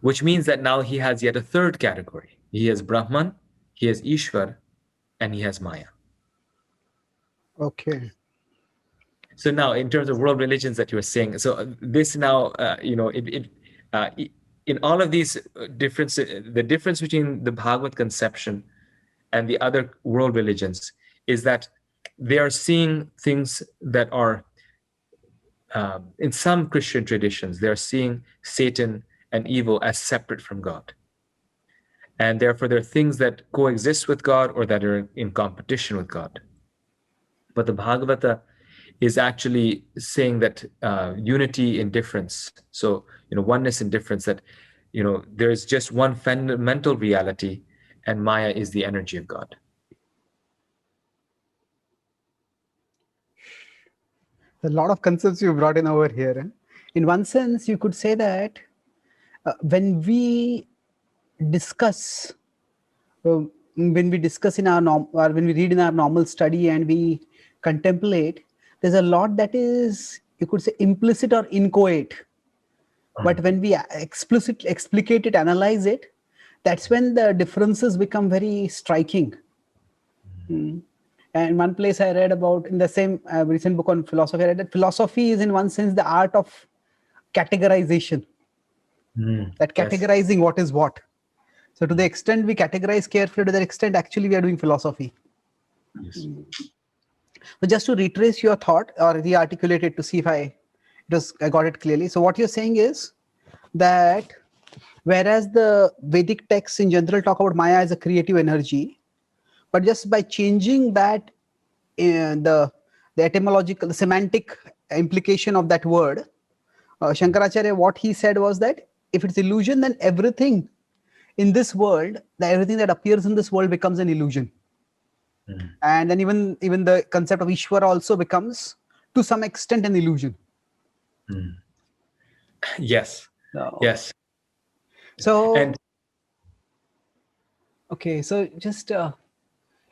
which means that now he has yet a third category. He has Brahman, he has Ishvar, and he has Maya. Okay. So now, in terms of world religions that you were saying, so this now, in all of these differences, the difference between the Bhagavad conception and the other world religions is that they are seeing things that are, in some Christian traditions, they're seeing Satan and evil as separate from God. And therefore, there are things that coexist with God or that are in competition with God. But the Bhagavata is actually saying that unity in difference. So, oneness in difference, that, there's just one fundamental reality, and Maya is the energy of God. A lot of concepts you brought in over here. Eh? In one sense, you could say that when we discuss, when we discuss in our or when we read in our normal study and we contemplate, there's a lot that is, you could say, implicit or inchoate. But when we explicate it, analyze it, that's when the differences become very striking. And one place I read about, in the same recent book on philosophy, I read that philosophy is in one sense the art of categorization. That categorizing what is what. So to the extent we categorize carefully, to that extent actually we are doing philosophy. Yes. So just to retrace your thought or re-articulate it to see if I got it clearly. So what you're saying is that whereas the Vedic texts in general talk about Maya as a creative energy, but just by changing that, the etymological, the semantic implication of that word, Shankaracharya, what he said was that if it's illusion, then everything in this world, that everything that appears in this world becomes an illusion. And then even the concept of Ishvara also becomes, to some extent, an illusion. Yes. No. Yes. So, And okay, so just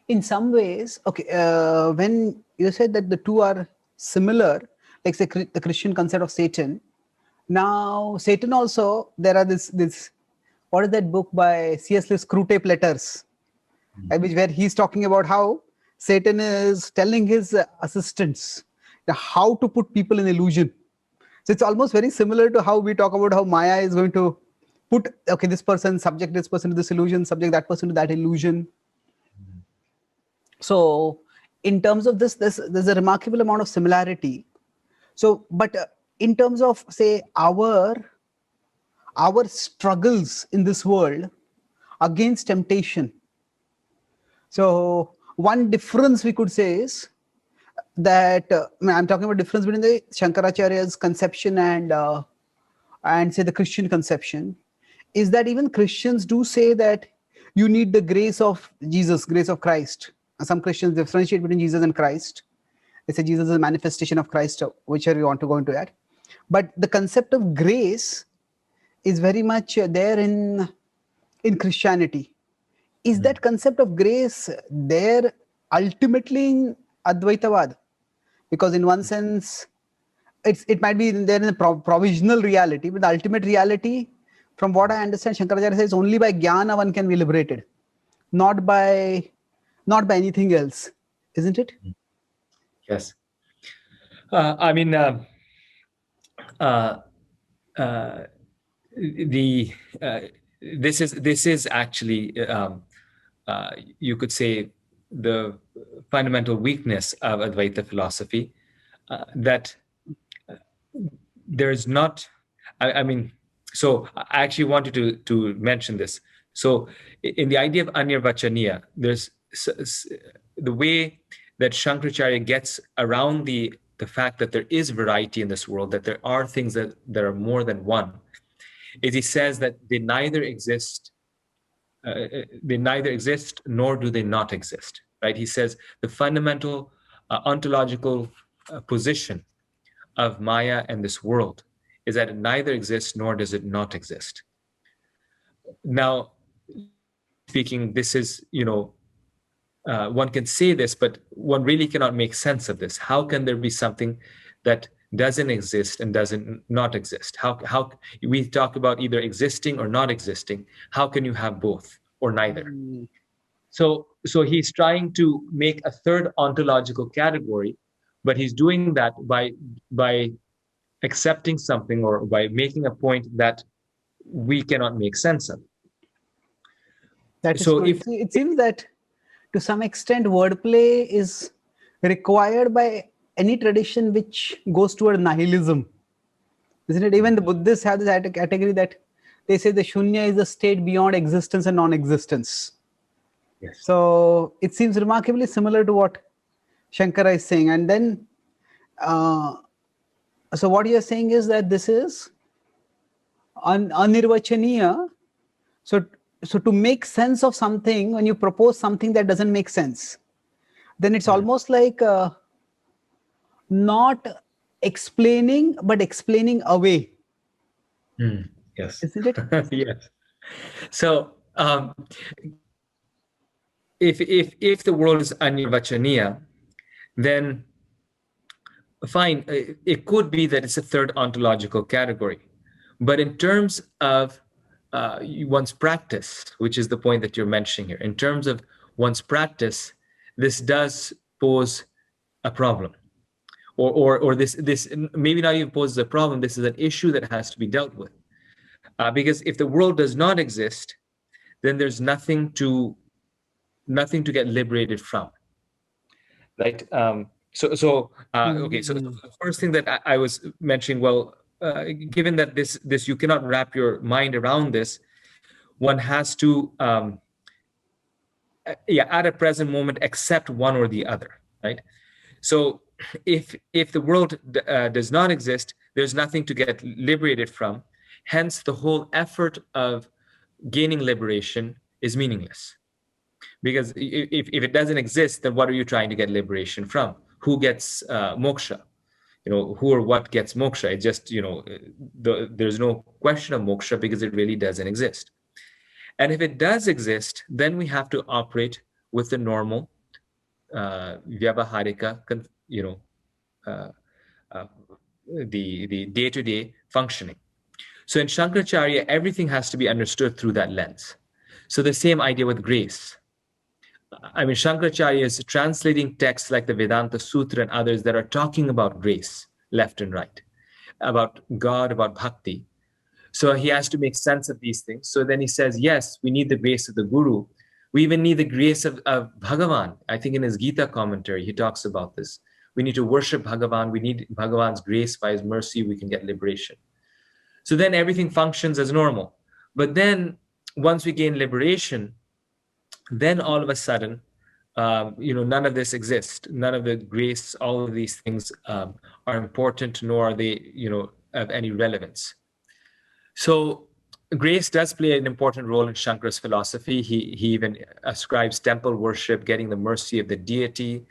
in some ways, okay, when you said that the two are similar, like say the Christian concept of Satan, now Satan also, there are this what is that book by C.S. Lewis, Screwtape Letters, where he's talking about how Satan is telling his assistants how to put people in illusion. So it's almost very similar to how we talk about how Maya is going to put, okay, this person, subject this person to this illusion, subject that person to that illusion. So in terms of this, there's a remarkable amount of similarity. So, but in terms of, say, our struggles in this world against temptation. So one difference we could say is that I'm talking about difference between the Shankaracharya's conception and say the Christian conception, is that even Christians do say that you need the grace of Jesus, grace of Christ. Some Christians differentiate between Jesus and Christ. They say Jesus is a manifestation of Christ, whichever you want to go into that. But the concept of grace is very much there in Christianity. Is that concept of grace there ultimately in Advaitavad? Because in one sense, it might be there in a provisional reality, but the ultimate reality, from what I understand, Shankaracharya says only by jnana one can be liberated, not by anything else, isn't it? yes. I mean, the this is actually you could say the fundamental weakness of Advaita philosophy, that there's not. I mean, so I actually wanted to mention this. So in the idea of Anirvachaniya, there's the way that Shankaracharya gets around the fact that there is variety in this world, that there are things that are more than one, is he says that they neither exist nor do they not exist, right? He says the fundamental ontological position of Maya and this world is that it neither exists nor does it not exist. Now, logically speaking, this is, one can say this, but one really cannot make sense of this. How can there be something that doesn't exist and doesn't not exist? How we talk about either existing or not existing. How can you have both or neither? So he's trying to make a third ontological category, but he's doing that by accepting something or by making a point that we cannot make sense of. That is So true. if It seems that to some extent wordplay is required by any tradition which goes toward nihilism, isn't it? Even the Buddhists have this category that they say the shunya is a state beyond existence and non-existence. yes, So it seems remarkably similar to what Shankara is saying. And then, so what you're saying is that this is anirvachaniya. So to make sense of something, when you propose something that doesn't make sense, then it's almost like not explaining, but explaining away. yes, Isn't it? yes. So if the world is anirvachaniya, then fine, it could be that it's a third ontological category. But in terms of one's practice, which is the point that you're mentioning here, in terms of one's practice, this does pose a problem. Or this maybe not even poses a problem. This is an issue that has to be dealt with. Because if the world does not exist, then there's nothing to get liberated from, right? Okay. So the first thing that I was mentioning, well, given that this you cannot wrap your mind around this, one has to, at a present moment, accept one or the other, right? So if the world does not exist, there's nothing to get liberated from. Hence, the whole effort of gaining liberation is meaningless. Because if it doesn't exist, then what are you trying to get liberation from? Who gets moksha? Who or what gets moksha? It just, there's no question of moksha because it really doesn't exist. And if it does exist, then we have to operate with the normal vyavaharika, uh, uh, the day-to-day functioning. So in Shankaracharya, everything has to be understood through that lens. So the same idea with grace. I mean, Shankaracharya is translating texts like the Vedanta Sutra and others that are talking about grace left and right, about God, about bhakti. So he has to make sense of these things. So then he says, yes, we need the grace of the Guru. We even need the grace of Bhagavan. I think in his Gita commentary, he talks about this. We need to worship Bhagavan. We need Bhagavan's grace. By his mercy, we can get liberation. So then everything functions as normal. But then once we gain liberation, then all of a sudden, none of this exists. None of the grace, all of these things are important, nor are they, of any relevance. So grace does play an important role in Shankara's philosophy. He even ascribes temple worship, getting the mercy of the deity.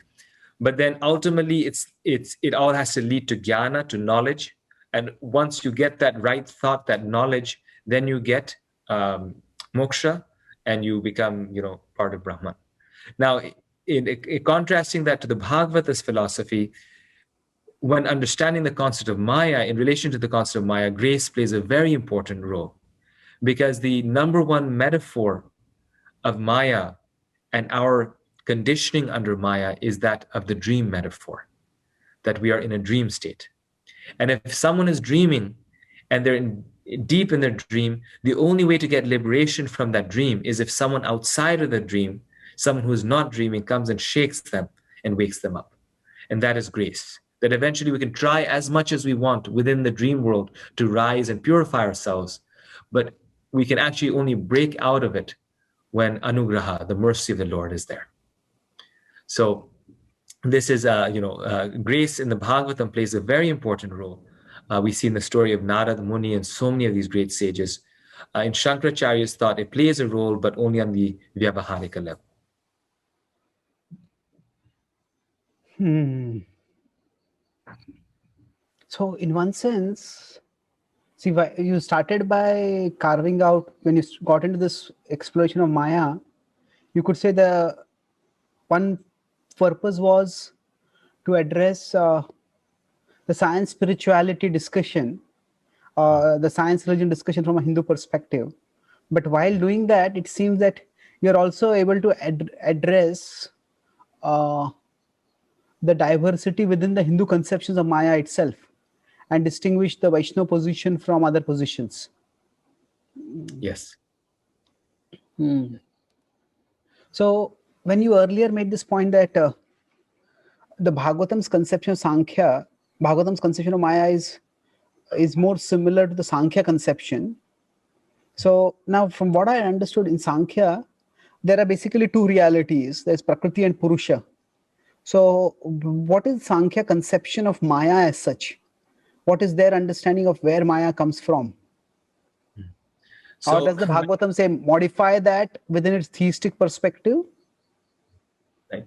But then ultimately, it all has to lead to jnana, to knowledge. And once you get that right thought, that knowledge, then you get moksha, and you become, part of Brahman. Now, in contrasting that to the Bhagavata's philosophy, when understanding the concept of Maya, in relation to the concept of Maya, grace plays a very important role, because the number one metaphor of Maya and our conditioning under Maya is that of the dream metaphor, that we are in a dream state. And if someone is dreaming and they're deep in their dream, the only way to get liberation from that dream is if someone outside of the dream, someone who is not dreaming, comes and shakes them and wakes them up. And that is grace. That eventually we can try as much as we want within the dream world to rise and purify ourselves, but we can actually only break out of it when anugraha, the mercy of the Lord, is there. So this is, grace in the Bhagavatam plays a very important role. We see in the story of Narad Muni and so many of these great sages. In Shankaracharya's thought, it plays a role, but only on the Vyavaharika level. So in one sense, see, you started by carving out, when you got into this exploration of Maya, you could say the one purpose was to address the science spirituality discussion, the science religion discussion from a Hindu perspective. But while doing that, it seems that you're also able to address the diversity within the Hindu conceptions of Maya itself and distinguish the Vaishnava position from other positions. Yes. So when you earlier made this point that the Bhagavatam's conception of Sankhya, Bhagavatam's conception of Maya is more similar to the Sankhya conception. So now from what I understood in Sankhya, there are basically two realities. There's Prakriti and Purusha. So what is Sankhya conception of Maya as such? What is their understanding of where Maya comes from? So, or does the Bhagavatam say modify that within its theistic perspective? Right.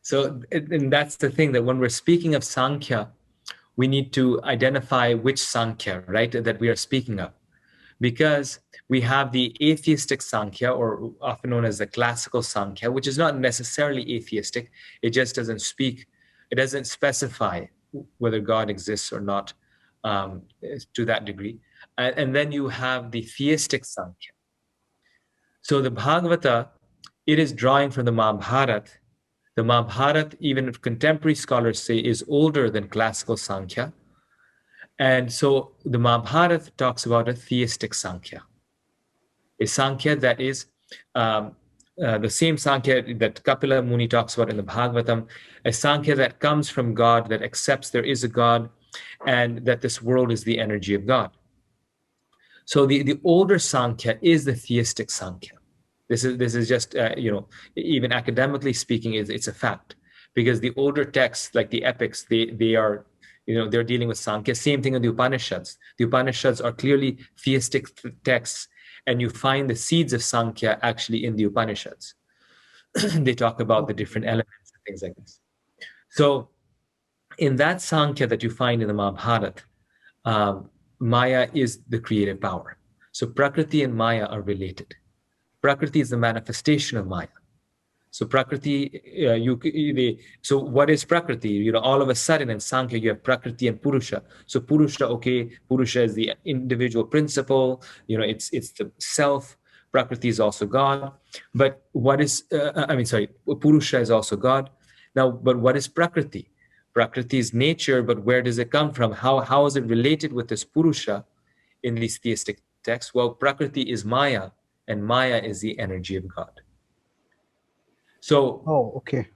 So, and that's the thing, that when we're speaking of Sankhya, we need to identify which Sankhya, right, that we are speaking of. Because we have the atheistic Sankhya, or often known as the classical Sankhya, which is not necessarily atheistic. It just doesn't it doesn't specify whether God exists or not to that degree. And then you have the theistic Sankhya. So the Bhagavata, it is drawing from the Mahabharata. The Mahabharata, even if contemporary scholars say, is older than classical Sankhya. And so the Mahabharata talks about a theistic Sankhya, a Sankhya that is the same Sankhya that Kapila Muni talks about in the Bhagavatam, a Sankhya that comes from God, that accepts there is a God, and that this world is the energy of God. So the older Sankhya is the theistic Sankhya. This is just, even academically speaking, it's a fact. Because the older texts, like the epics, they are, they're dealing with Sankhya. Same thing in the Upanishads. The Upanishads are clearly theistic texts, And you find the seeds of Sankhya actually in the Upanishads. They talk about the different elements and things like this. So in that Sankhya that you find in the Mahabharata, Maya is the creative power. So Prakriti and Maya are related. Prakriti is the manifestation of Maya. So Prakriti, so what is Prakriti? All of a sudden in Sankhya, you have Prakriti and Purusha. So Purusha, okay, Purusha is the individual principle, it's the self. Prakriti is also God. But what is, Purusha is also God. Now, but what is Prakriti? Prakriti is nature, but where does it come from? How is it related with this Purusha in these theistic texts? Well, Prakriti is Maya, and Maya is the energy of God. So Oh, okay.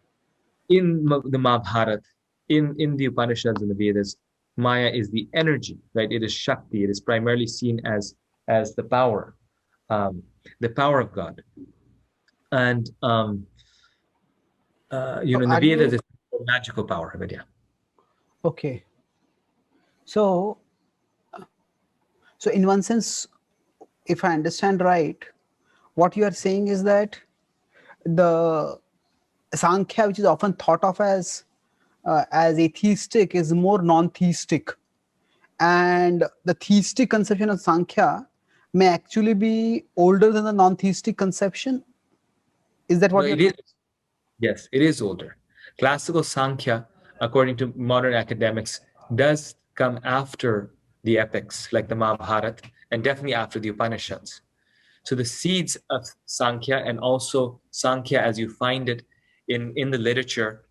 in the Mahabharata, in the Upanishads and the Vedas, Maya is the energy, right? It is Shakti. It is primarily seen as um, the power of God. And So in the are Vedas, you it's the magical power of it. Yeah. okay? So, so in one sense, if I understand right, what you are saying is that the Sankhya, which is often thought of as atheistic, is more non-theistic, and the theistic conception of Sankhya may actually be older than the non-theistic conception. Is that No, what you're it trying? is. Yes, it is older. Classical Sankhya, according to modern academics, does come after the epics like the Mahabharata and definitely after the Upanishads. So the seeds of Sankhya and also Sankhya as you find it in the literature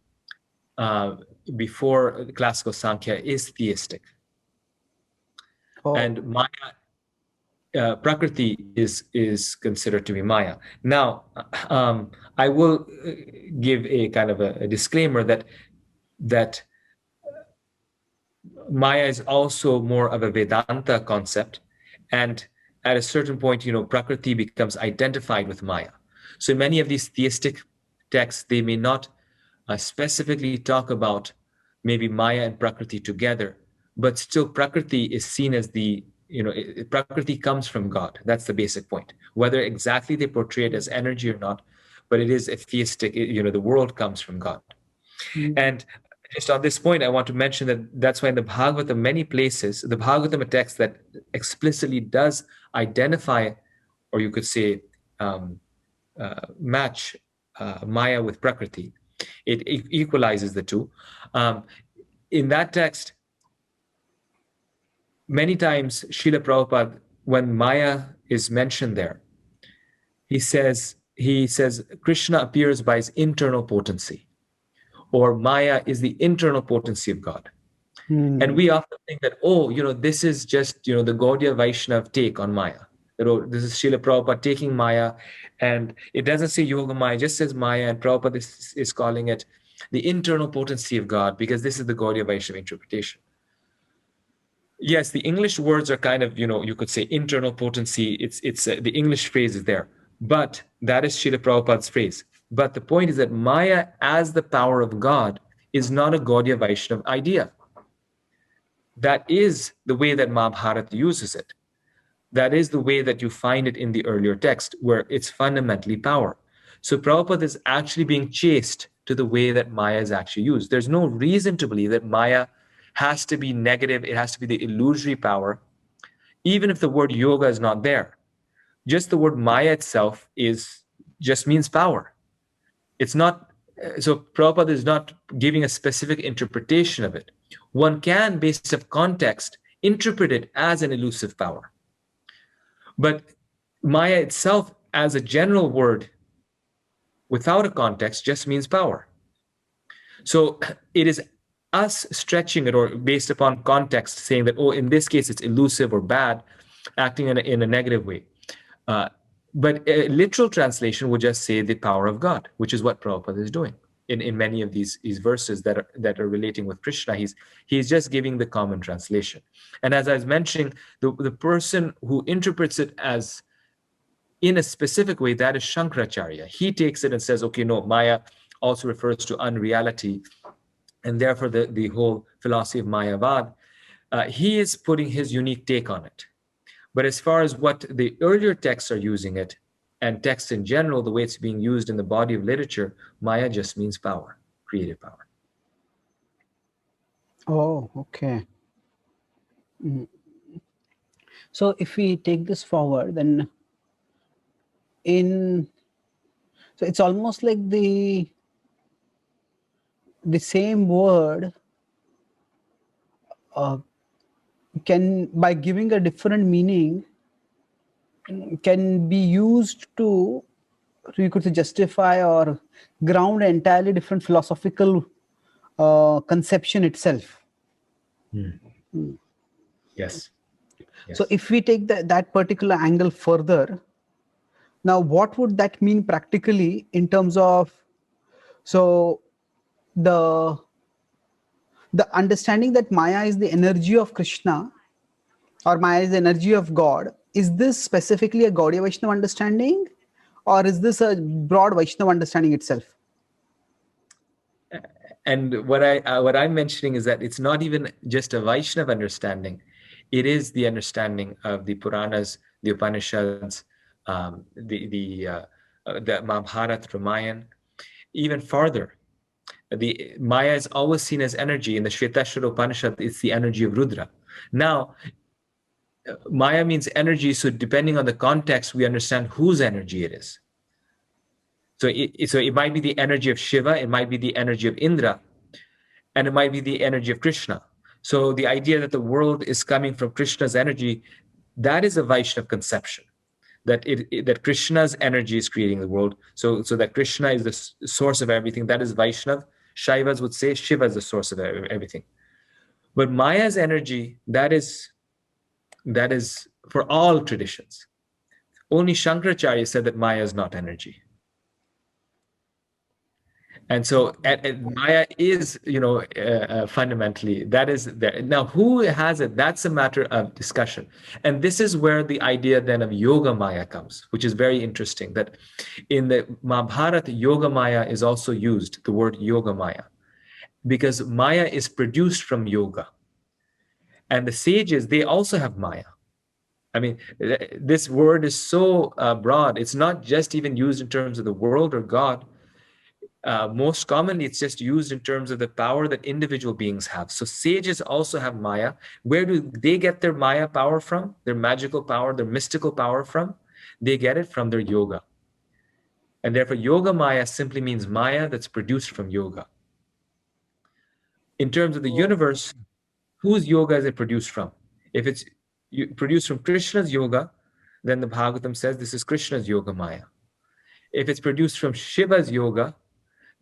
uh, before classical Sankhya is theistic. Oh, And Maya, Prakriti is considered to be Maya. Now, I will give a kind of a disclaimer that Maya is also more of a Vedanta concept, and at a certain point, Prakriti becomes identified with Maya. So in many of these theistic texts, they may not specifically talk about maybe Maya and Prakriti together, but still Prakriti is seen as Prakriti comes from God. That's the basic point. Whether exactly they portray it as energy or not, but it is a theistic, the world comes from God. mm, And just on this point, I want to mention that that's why in the Bhagavatam, many places, the Bhagavatam, a text that explicitly does identify, or you could say, um, match Maya with Prakriti. It equalizes the two. Um, in that text, many times Srila Prabhupada, when Maya is mentioned there, he says Krishna appears by his internal potency, or Maya is the internal potency of God. And mm, we often think that, this is just, the Gaudiya Vaishnav take on Maya. This is Srila Prabhupada taking Maya, and it doesn't say Yoga Maya, it just says Maya, and Prabhupada is calling it the internal potency of God, because this is the Gaudiya Vaishnava interpretation. Yes, the English words are kind of, you could say internal potency. It's the English phrase is there, but that is Srila Prabhupada's phrase. But the point is that Maya as the power of God is not a Gaudiya Vaishnava idea. That is the way that Mahabharata uses it. That is the way that you find it in the earlier text, where it's fundamentally power. So Prabhupada is actually being chased to the way that Maya is actually used. There's no reason to believe that Maya has to be negative, it has to be the illusory power, even if the word yoga is not there. Just the word Maya itself just means power. It's not, so Prabhupada is not giving a specific interpretation of it. One can, based on context, interpret it as an elusive power. But Maya itself, as a general word, without a context, just means power. So it is us stretching it, or based upon context, saying that, in this case, it's elusive or bad, acting in a negative way. Uh, but a literal translation would just say the power of God, which is what Prabhupada is doing in many of these verses that are relating with Krishna. He's just giving the common translation. And as I was mentioning, the person who interprets it as in a specific way, that is Shankaracharya. He takes it and says, okay, no, Maya also refers to unreality, and therefore the whole philosophy of Mayavad, he is putting his unique take on it. But as far as what the earlier texts are using it, and texts in general, the way it's being used in the body of literature, Maya just means power, creative power. Oh, okay. So if we take this forward, then in so it's almost like the same word can, by giving a different meaning, can be used to, you could say, justify or ground an entirely different philosophical conception itself. Yes. So Yes. if we take that particular angle further, now what would that mean practically in terms of, so the understanding that Maya is the energy of Krishna, or Maya is the energy of God, is this specifically a Gaudiya Vaishnava understanding, or is this a broad Vaishnava understanding itself? And what I'm mentioning is that it's not even just a Vaishnava understanding; it is the understanding of the Puranas, the Upanishads, the Mahabharata, Ramayana. Even farther, the Maya is always seen as energy. In the Shvetashvara Upanishad, it's the energy of Rudra. Now, Maya means energy, so depending on the context, we understand whose energy it is. So it might be the energy of Shiva, it might be the energy of Indra, and it might be the energy of Krishna. So the idea that the world is coming from Krishna's energy, that is a Vaishnava conception. That Krishna's energy is creating the world. So that Krishna is the source of everything. That is Vaishnav. Shaivas would say Shiva is the source of everything. But Maya's energy, that is for all traditions. Only Shankaracharya said that Maya is not energy. And so Maya is, fundamentally, that is there. Now, who has it? That's a matter of discussion. And this is where the idea then of Yoga Maya comes, which is very interesting. That in the Mahabharata, Yoga Maya is also used, the word Yoga Maya, because Maya is produced from yoga. And the sages, they also have Maya. I mean, this word is so broad. It's not just even used in terms of the world or God. Most commonly, it's just used in terms of the power that individual beings have. So sages also have Maya. Where do they get their Maya power from? Their magical power, their mystical power from? They get it from their yoga. And therefore, Yoga Maya simply means Maya that's produced from yoga. In terms of the universe, whose yoga is it produced from? If it's produced from Krishna's yoga, then the Bhagavatam says this is Krishna's Yoga Maya. If it's produced from Shiva's yoga,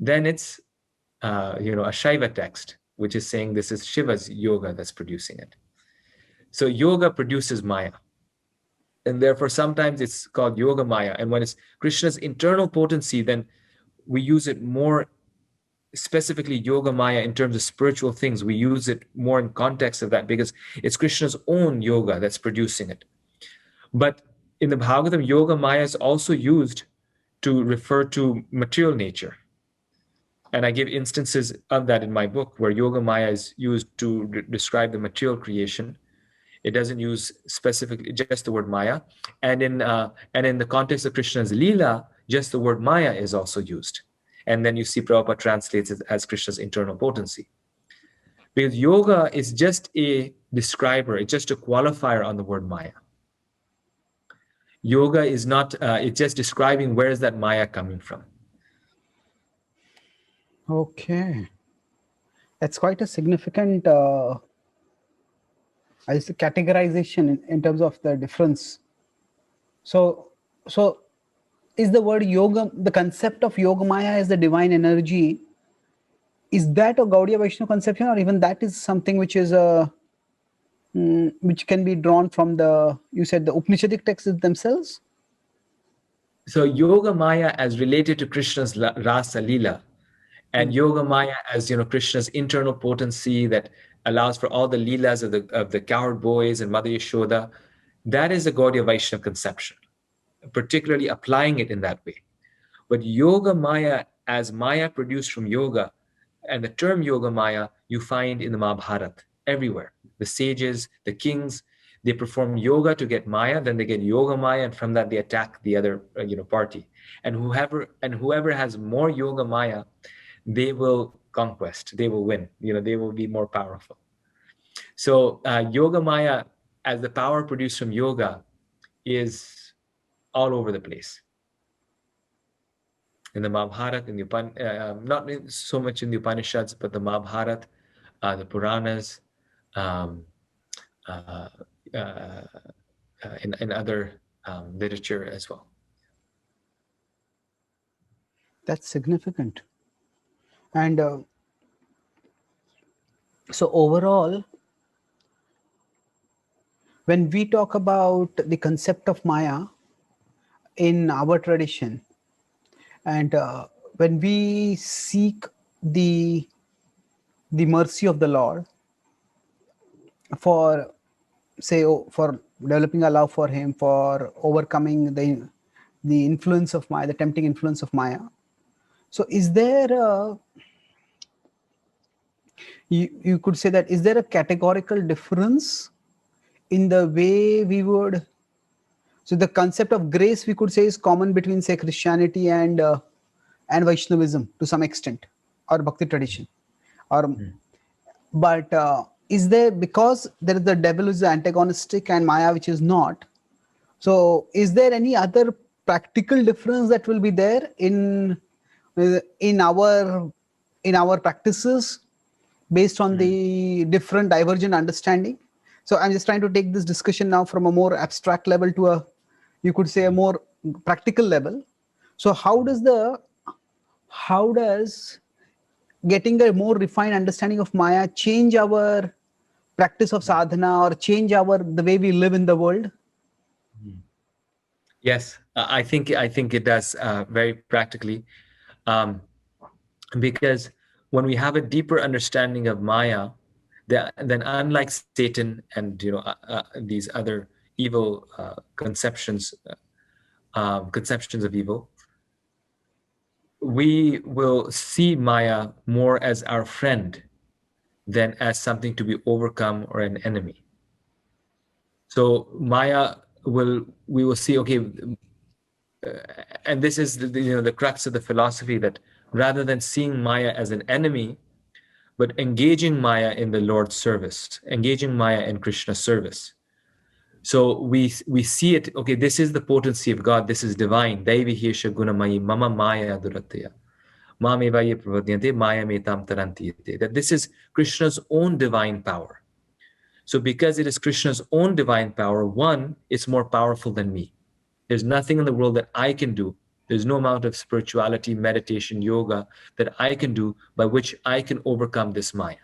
then it's a Shaiva text, which is saying this is Shiva's yoga that's producing it. So yoga produces Maya. And therefore, sometimes it's called Yoga Maya. And when it's Krishna's internal potency, then we use it more specifically Yoga Maya in terms of spiritual things. We use it more in context of that because it's Krishna's own yoga that's producing it. But in the Bhagavatam, Yoga Maya is also used to refer to material nature. And I give instances of that in my book where Yoga Maya is used to describe the material creation. It doesn't use specifically just the word Maya. And in the context of Krishna's Leela, just the word Maya is also used. And then you see Prabhupada translates it as Krishna's internal potency. Because yoga is just a describer, it's just a qualifier on the word Maya. Yoga is not, it's just describing where is that Maya coming from. Okay. That's quite a significant categorization in terms of the difference. So is the word yoga, the concept of Yoga Maya as the divine energy, is that a Gaudiya Vaishnava conception, or even that is something which is which can be drawn from you said the Upanishadic texts themselves? So Yoga Maya as related to Krishna's Rasa Leela, and Yoga Maya as Krishna's internal potency that allows for all the leelas of the cowherd boys and Mother Yashoda, that is a Gaudiya Vaishnava conception, particularly applying it in that way. But Yoga Maya as Maya produced from yoga, and the term Yoga Maya you find in the Mahabharata everywhere. The sages, the kings, They perform yoga to get Maya, then they get Yoga Maya, and from that they attack the other party. And whoever has more Yoga Maya, they will conquest. They will win. They will be more powerful. So Yoga Maya, as the power produced from yoga, is all over the place. In the Mahabharata, not so much in the Upanishads, but the Mahabharata, the Puranas, um, uh, uh, in other literature as well. That's significant. And so overall, when we talk about the concept of Maya in our tradition, and when we seek the mercy of the Lord for, say, for developing a love for Him, for overcoming the influence of Maya, the tempting influence of Maya. So, is there you could say that, is there a categorical difference in the way we would? So the concept of grace, we could say, is common between, say, Christianity and Vaishnavism to some extent, or Bhakti tradition, or but is there, because there is the devil is antagonistic and Maya which is not? So is there any other practical difference that will be there in our practices based on the different divergent understanding? So I'm just trying to take this discussion now from a more abstract level to a, you could say, a more practical level. So how does getting a more refined understanding of Maya change our practice of sadhana, or change the way we live in the world? Yes, I think it does, very practically, because when we have a deeper understanding of Maya, then unlike Satan and these other evil conceptions of evil, we will see Maya more as our friend than as something to be overcome or an enemy. So Maya we will see, okay, and this is the crux of the philosophy, that rather than seeing Maya as an enemy, but engaging Maya in the Lord's service, engaging Maya in Krishna's service. So we see it, okay, this is the potency of God, this is divine. Daivi Hesha Gunamayi Mama Maya Duratya. Mamevaye Pravadyante Maya Metam Tarantiyate. That this is Krishna's own divine power. So because it is Krishna's own divine power, one, it's more powerful than me. There's nothing in the world that I can do. There's no amount of spirituality, meditation, yoga that I can do by which I can overcome this Maya.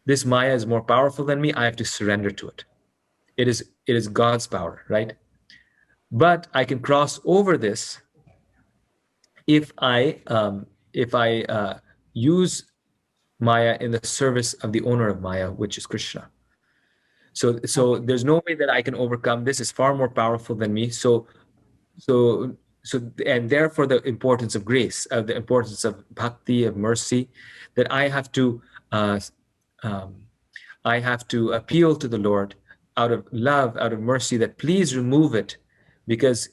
This Maya is more powerful than me. I have to surrender to it. It is God's power, right? But I can cross over this if I use Maya in the service of the owner of Maya, which is Krishna. So there's no way that I can overcome this. It's far more powerful than me. So and therefore the importance of grace, the importance of bhakti, of mercy, that I have to appeal to the Lord out of love, out of mercy, that please remove it, because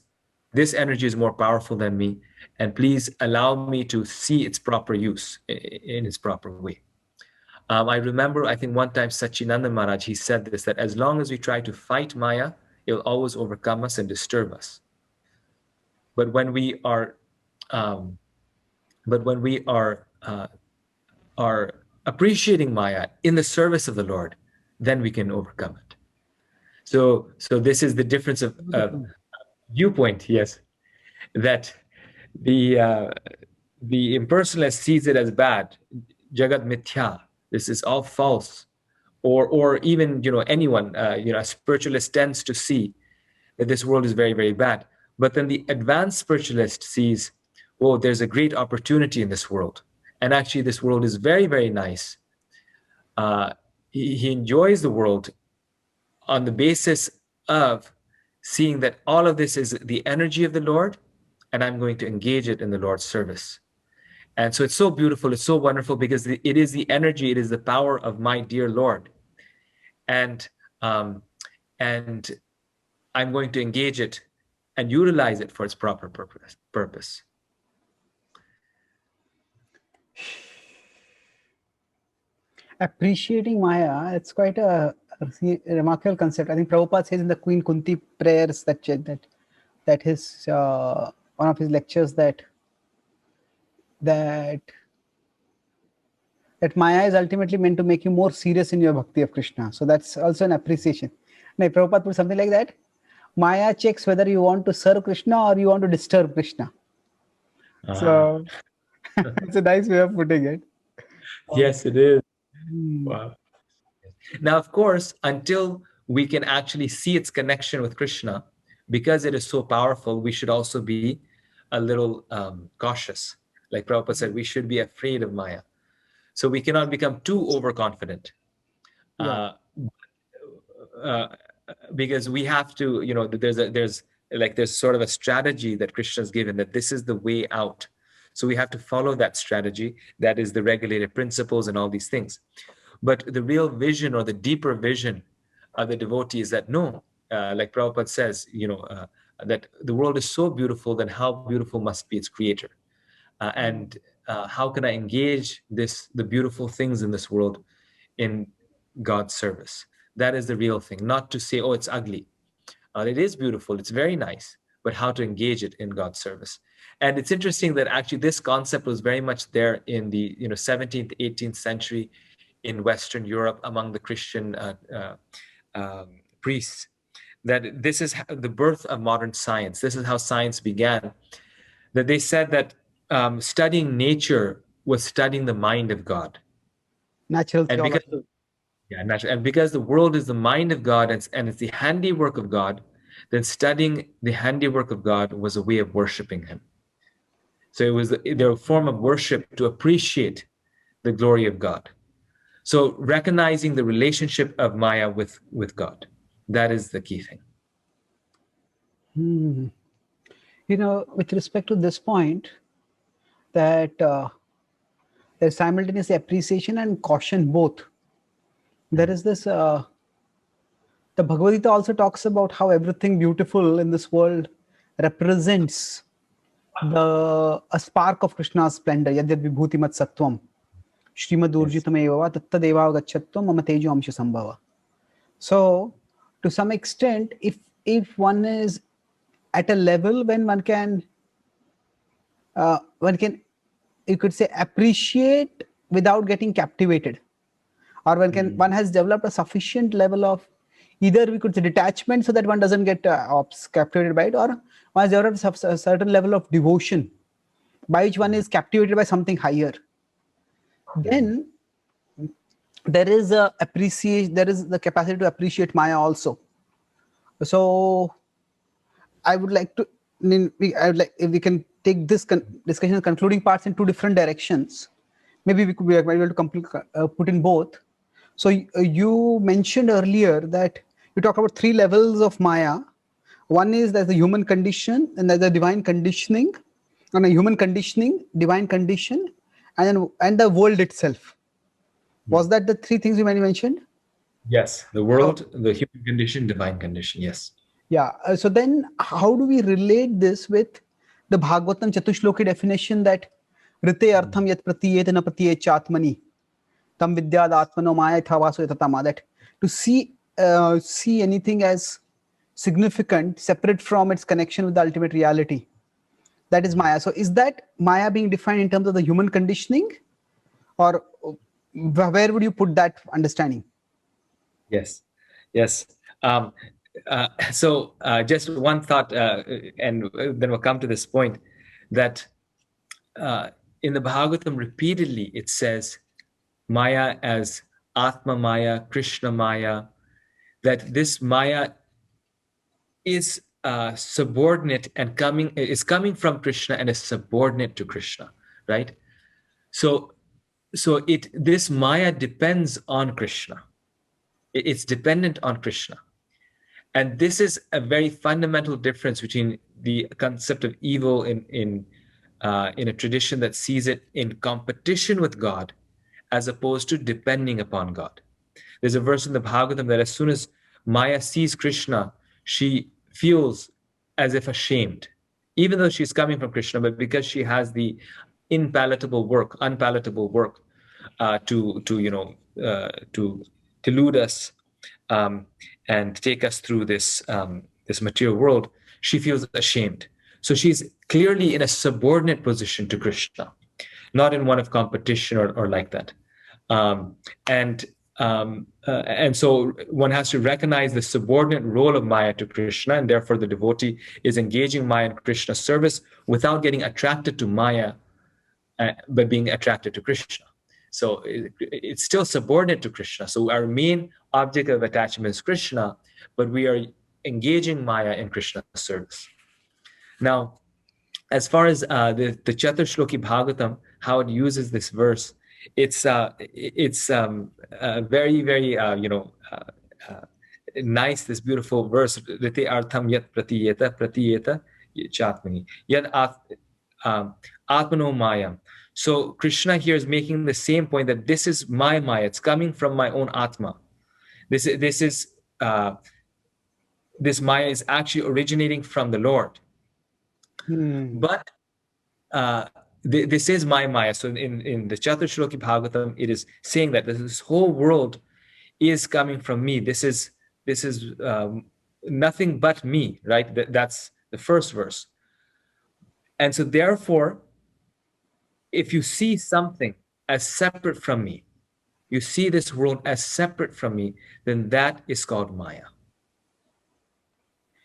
this energy is more powerful than me, and please allow me to see its proper use in its proper way. I remember, I think one time Sachinanda Maharaj, he said this, that as long as we try to fight Maya, it will always overcome us and disturb us. But when we are appreciating Maya in the service of the Lord, then we can overcome it. So this is the difference of viewpoint. Yes, that the impersonalist sees it as bad, Jagat Mithya. This is all false, or even anyone, a spiritualist tends to see that this world is very, very bad. But then the advanced spiritualist sees, oh, there's a great opportunity in this world, and actually this world is very, very nice. He enjoys the world on the basis of seeing that all of this is the energy of the Lord, and I'm going to engage it in the Lord's service. And so it's so beautiful, it's so wonderful, because it is the energy, it is the power of my dear Lord. And and I'm going to engage it and utilize it for its proper purpose. Appreciating Maya, it's quite a remarkable concept. I think Prabhupada says in the Queen Kunti prayers that his one of his lectures that Maya is ultimately meant to make you more serious in your bhakti of Krishna. So that's also an appreciation. Now, Prabhupada put something like that. Maya checks whether you want to serve Krishna or you want to disturb Krishna. So it's a nice way of putting it. Yes, it is. Wow. Now, of course, until we can actually see its connection with Krishna, because it is so powerful, we should also be a little cautious. Like Prabhupada said, we should be afraid of Maya. So we cannot become too overconfident. Yeah. Because we have to, there's sort of a strategy that Krishna's given, that this is the way out. So we have to follow that strategy. That is the regulated principles and all these things. But the real vision, or the deeper vision of the devotee, is that no, like Prabhupada says, that the world is so beautiful, then how beautiful must be its creator. And how can I engage the beautiful things in this world in God's service? That is the real thing. Not to say, oh, it's ugly. It is beautiful. It's very nice. But how to engage it in God's service. And it's interesting that actually this concept was very much there in the 17th, 18th century in Western Europe among the Christian priests. That this is the birth of modern science. This is how science began. That they said that studying nature was studying the mind of God. Natural And theology. natural. And because the world is the mind of God, and it's the handiwork of God, then studying the handiwork of God was a way of worshiping Him. So it was their form of worship to appreciate the glory of God. So recognizing the relationship of Maya with God, that is the key thing. With respect to this point, that there's simultaneous appreciation and caution both. There is this, the Bhagavad Gita also talks about how everything beautiful in this world represents a spark of Krishna's splendor. Yadyad vibhuti mat sattvam, Srimad urjitam eva tattadeva gachatvam mama tejo amsha sambhava. So, to some extent, if one is at a level when one can, you could say, appreciate without getting captivated, or one has developed a sufficient level of, either we could say, detachment, so that one doesn't get captivated by it, or one has developed a certain level of devotion by which one is captivated by something higher. Then there is the capacity to appreciate Maya also. So I would like to, if we can take this discussion concluding parts in two different directions. Maybe we could be able to put in both. So you mentioned earlier that you talk about three levels of Maya. One is there's the human condition, and there's the divine conditioning, and a human conditioning, divine condition, and the world itself. Was that the three things you mentioned? Yes, the world, the human condition, divine condition. Yes. Yeah. So then, how do we relate this with the Bhagavatam Chatushloki definition that Rite artham yat pratiyet na pratiyet chatmani tam vidyad atmano maya thavaso yatatama, that to see anything as significant separate from its connection with the ultimate reality, that is Maya. So is that Maya being defined in terms of the human conditioning, or where would you put that understanding? Yes. So just one thought, and then we'll come to this point, that in the Bhagavatam repeatedly it says Maya as Atma Maya, Krishna Maya, that this Maya is subordinate and is coming from Krishna and is subordinate to Krishna, right? So this Maya depends on Krishna. It's dependent on Krishna. And this is a very fundamental difference between the concept of evil in a tradition that sees it in competition with God, as opposed to depending upon God. There's a verse in the Bhagavatam that as soon as Maya sees Krishna, she feels as if ashamed, even though she's coming from Krishna, but because she has the unpalatable work to to delude us, um, and take us through this material world, she feels ashamed. So she's clearly in a subordinate position to Krishna, not in one of competition or like that. Um, and and so one has to recognize the subordinate role of Maya to Krishna, and therefore the devotee is engaging Maya in Krishna's service without getting attracted to Maya, but being attracted to Krishna. So it's still subordinate to Krishna. So our main object of attachment is Krishna, but we are engaging Maya in Krishna's service. Now, as far as the Chaturshloki Bhagavatam, how it uses this verse, it's very, very nice. This beautiful verse, Rite Artham Yat Pratiyeta Chatmani Yat Atmano Mayam. So Krishna here is making the same point that this is my Maya. It's coming from my own Atma. This Maya is actually originating from the Lord. But this is my Maya. So in the Chaturshloki Bhagavatam, it is saying that this whole world is coming from me. This is nothing but me, right? That's the first verse. And so therefore, if you see something as separate from me, you see this world as separate from me, then that is called Maya.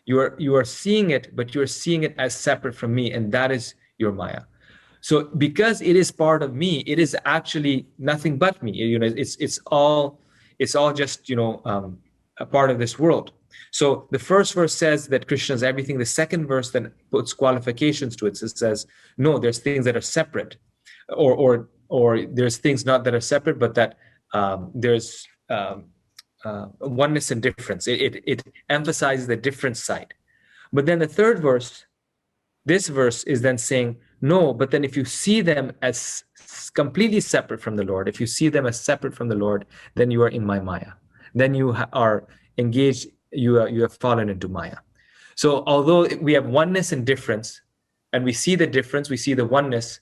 You are seeing it, but you're seeing it as separate from me, and that is your Maya. So because it is part of me, it is actually nothing but me. It's all just a part of this world. So the first verse says that Krishna is everything. The second verse then puts qualifications to it. So it says, no, there's things that are separate, or there's things not that are separate, but that there's oneness and difference. It emphasizes the different side. But then the third verse, this verse is then saying, no, but then if you see them as completely separate from the Lord, if you see them as separate from the Lord, then you are in my Maya. Then you are engaged, you have fallen into Maya. So although we have oneness and difference, and we see the difference, we see the oneness,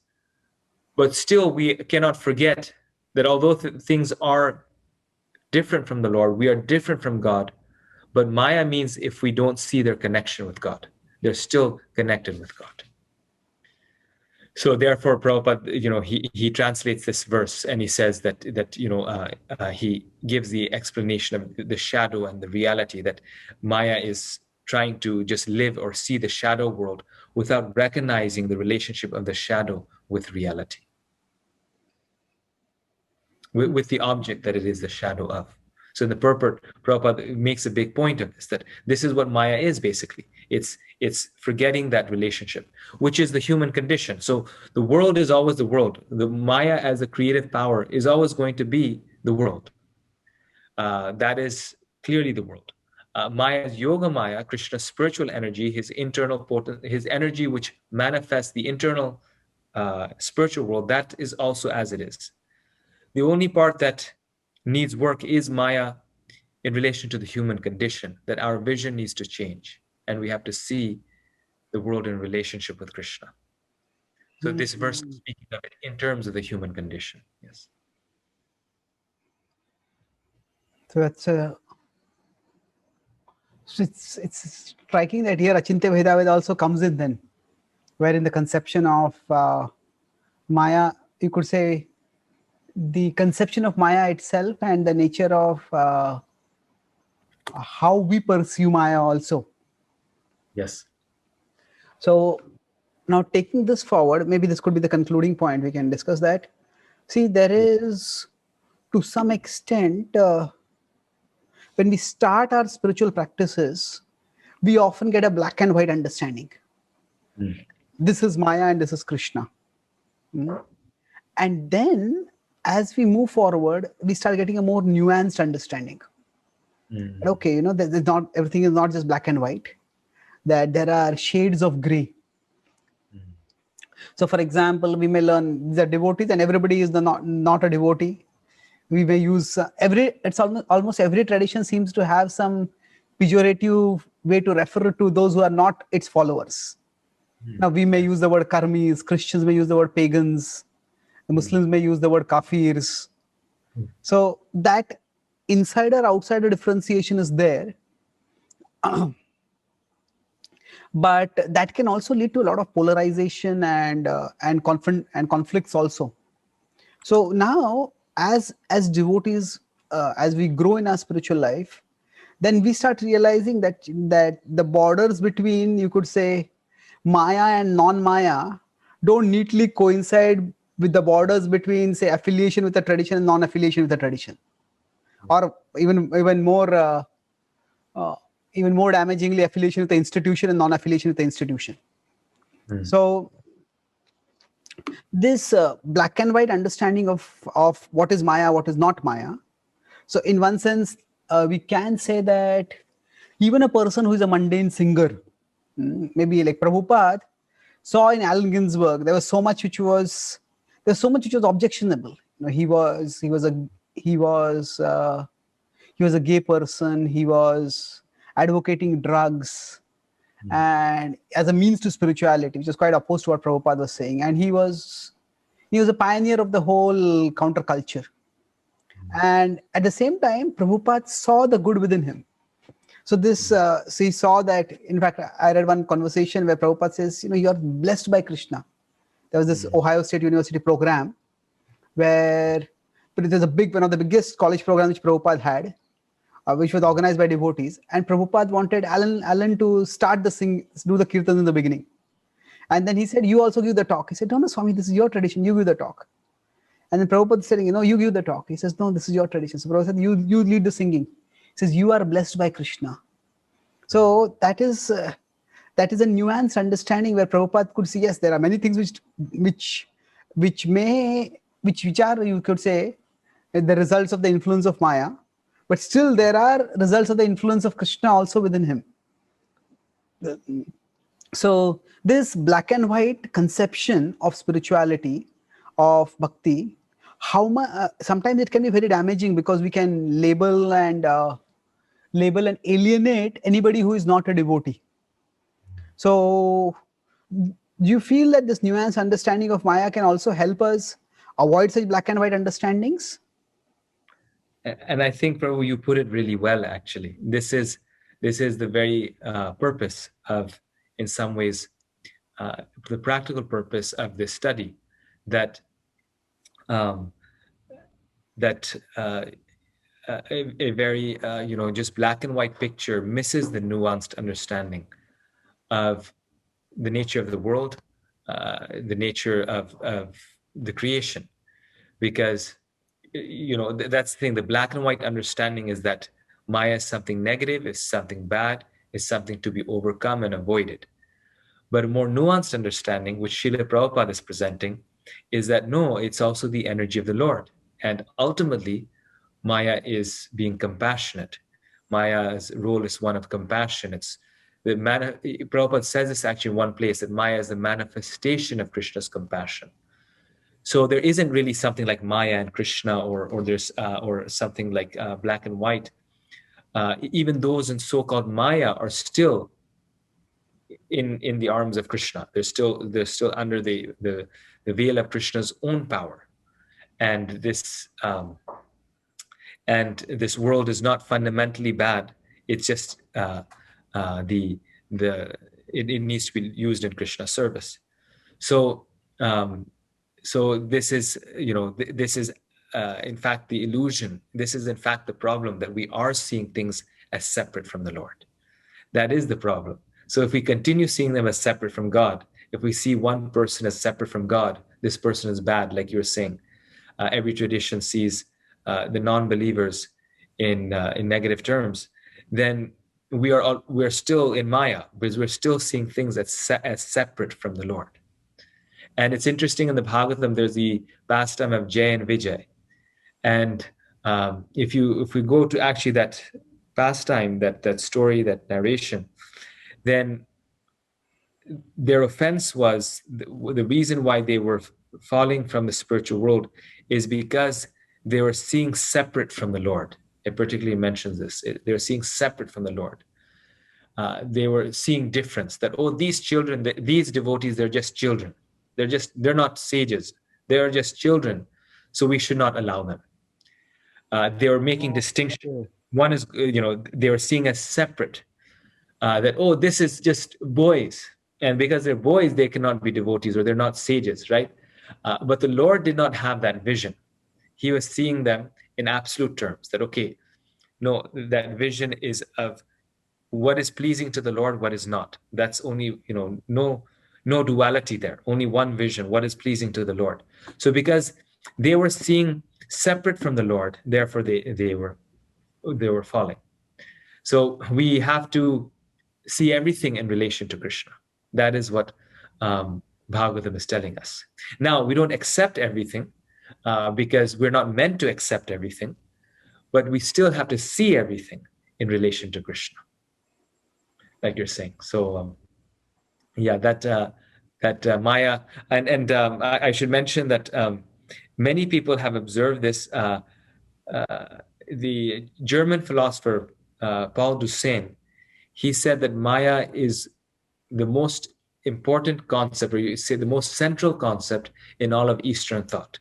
but still we cannot forget that although things are different from the Lord, we are different from God. But Maya means if we don't see their connection with God, they're still connected with God. So therefore, Prabhupada, he translates this verse and he says that he gives the explanation of the shadow and the reality, that Maya is trying to just live or see the shadow world without recognizing the relationship of the shadow with reality, with the object that it is the shadow of. So in the purport, Prabhupada makes a big point of this, that this is what Maya is basically. It's forgetting that relationship, which is the human condition. So the world is always the world. The Maya as a creative power is always going to be the world. That is clearly the world. Maya's Yoga Maya, Krishna's spiritual energy, his internal his energy which manifests the internal spiritual world, that is also as it is. The only part that needs work is Maya in relation to the human condition, that our vision needs to change, and we have to see the world in relationship with Krishna. So this verse is speaking of it in terms of the human condition. Yes. So it's striking that here Achintya Bhedaved also comes in then, where in the conception of Maya, you could say the conception of Maya itself and the nature of how we pursue Maya also. Yes. So now taking this forward, maybe this could be the concluding point. We can discuss that. See, there is to some extent, when we start our spiritual practices, we often get a black and white understanding. This is Maya and this is Krishna. And then as we move forward, we start getting a more nuanced understanding. Okay, there's not, everything is not just black and white, that there are shades of gray. So for example, we may learn the devotees, and everybody is not a devotee. We may use almost every tradition seems to have some pejorative way to refer to those who are not its followers. Now, we may use the word karmis, Christians may use the word pagans, the Muslims may use the word kafirs. So that insider outsider differentiation is there, but that can also lead to a lot of polarization and conflicts also. So now, as devotees, as we grow in our spiritual life, then we start realizing that the borders between, you could say, Maya and non-Maya don't neatly coincide with the borders between, say, affiliation with a tradition and non-affiliation with a tradition, or uh, even more damagingly, affiliation with the institution and non-affiliation with the institution. So this black and white understanding of what is Maya, what is not Maya. So in one sense, we can say that even a person who is a mundane singer, maybe like Prabhupada, saw in Allen Ginsberg there was so much which was objectionable. You know, he was he was a gay person. He was advocating drugs and as a means to spirituality, which is quite opposed to what Prabhupada was saying. And he was a pioneer of the whole counterculture. And at the same time, Prabhupada saw the good within him. So so he saw that. In fact, I read one conversation where Prabhupada says, you are blessed by Krishna. There was this Ohio State University program where, but it was one of the biggest college programs which Prabhupada had, which was organized by devotees. And Prabhupada wanted Alan to do the kirtans in the beginning. And then he said, you also give the talk. He said, no, Swami, this is your tradition. You give the talk. And then Prabhupada said, you give the talk. He says, no, this is your tradition. So Prabhupada said, you lead the singing. He says, you are blessed by Krishna. So that is a nuanced understanding where Prabhupada could see, yes, there are many things which are, you could say, the results of the influence of Maya, but still there are results of the influence of Krishna also within him. So this black and white conception of spirituality, of bhakti, sometimes it can be very damaging because we can label and alienate anybody who is not a devotee. So do you feel that this nuanced understanding of Maya can also help us avoid such black and white understandings? And I think, Prabhu, you put it really well, actually. This is the very purpose of, in some ways, the practical purpose of this study, that a very just black and white picture misses the nuanced understanding of the nature of the world, the nature of the creation, because that's the thing. The black and white understanding is that Maya is something negative, is something bad, is something to be overcome and avoided. But a more nuanced understanding, which Srila Prabhupada is presenting, is that no, it's also the energy of the Lord. And ultimately, Maya is being compassionate. Maya's role is one of compassion. Prabhupada says this actually in one place, that Maya is the manifestation of Krishna's compassion. So there isn't really something like Maya and Krishna, or there's or something like black and white. Even those in so-called Maya are still in the arms of Krishna. They're still under the veil of Krishna's own power, and this world is not fundamentally bad. It's just it needs to be used in Krishna's service. So this is in fact the illusion. This is in fact the problem, that we are seeing things as separate from the Lord. That is the problem. So if we continue seeing them as separate from God, if we see one person as separate from God, this person is bad, like you were saying. Every tradition sees the non-believers in negative terms. Then we're still in Maya, because we're still seeing things as separate from the Lord. And it's interesting, in the Bhagavatam, there's the pastime of Jay and Vijay. And if we go to actually that pastime, that story, that narration, then their offense was, the reason why they were falling from the spiritual world is because they were seeing separate from the Lord. It particularly mentions this. They were seeing separate from the Lord. they were seeing difference, that, oh, these children, these devotees, they're just children. They're not sages. They're just children. So we should not allow them. They were making distinction. Okay. One is, they were seeing as separate, that, oh, this is just boys. And because they're boys, they cannot be devotees, or they're not sages, right? But the Lord did not have that vision. He was seeing them in absolute terms, that, okay, no, that vision is of what is pleasing to the Lord, what is not. That's only, no duality there, only one vision, what is pleasing to the Lord. So because they were seeing separate from the Lord, therefore they were falling. So we have to see everything in relation to Krishna. That is what Bhagavatam is telling us. Now, we don't accept everything because we're not meant to accept everything, but we still have to see everything in relation to Krishna, like you're saying. So, yeah, that Maya, and I should mention that many people have observed this. The German philosopher Paul Dussène, he said that Maya is the most important concept, or you say the most central concept in all of Eastern thought.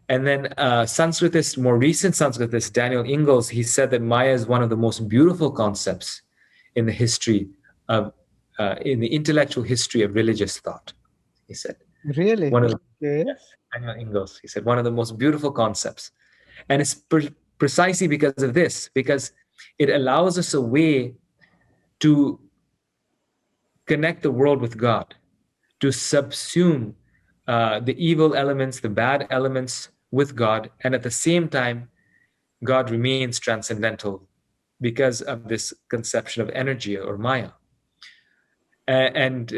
And then Sanskritist, more recent Sanskritist, Daniel Ingalls, he said that Maya is one of the most beautiful concepts in the history of, in the intellectual history of religious thought. He said, Really? one of the, Okay. yes, Daniel Ingalls, he said, one of the most beautiful concepts. And it's precisely because of this, because it allows us a way to connect the world with God, to subsume the evil elements, the bad elements with God, and at the same time, God remains transcendental because of this conception of energy or Maya. And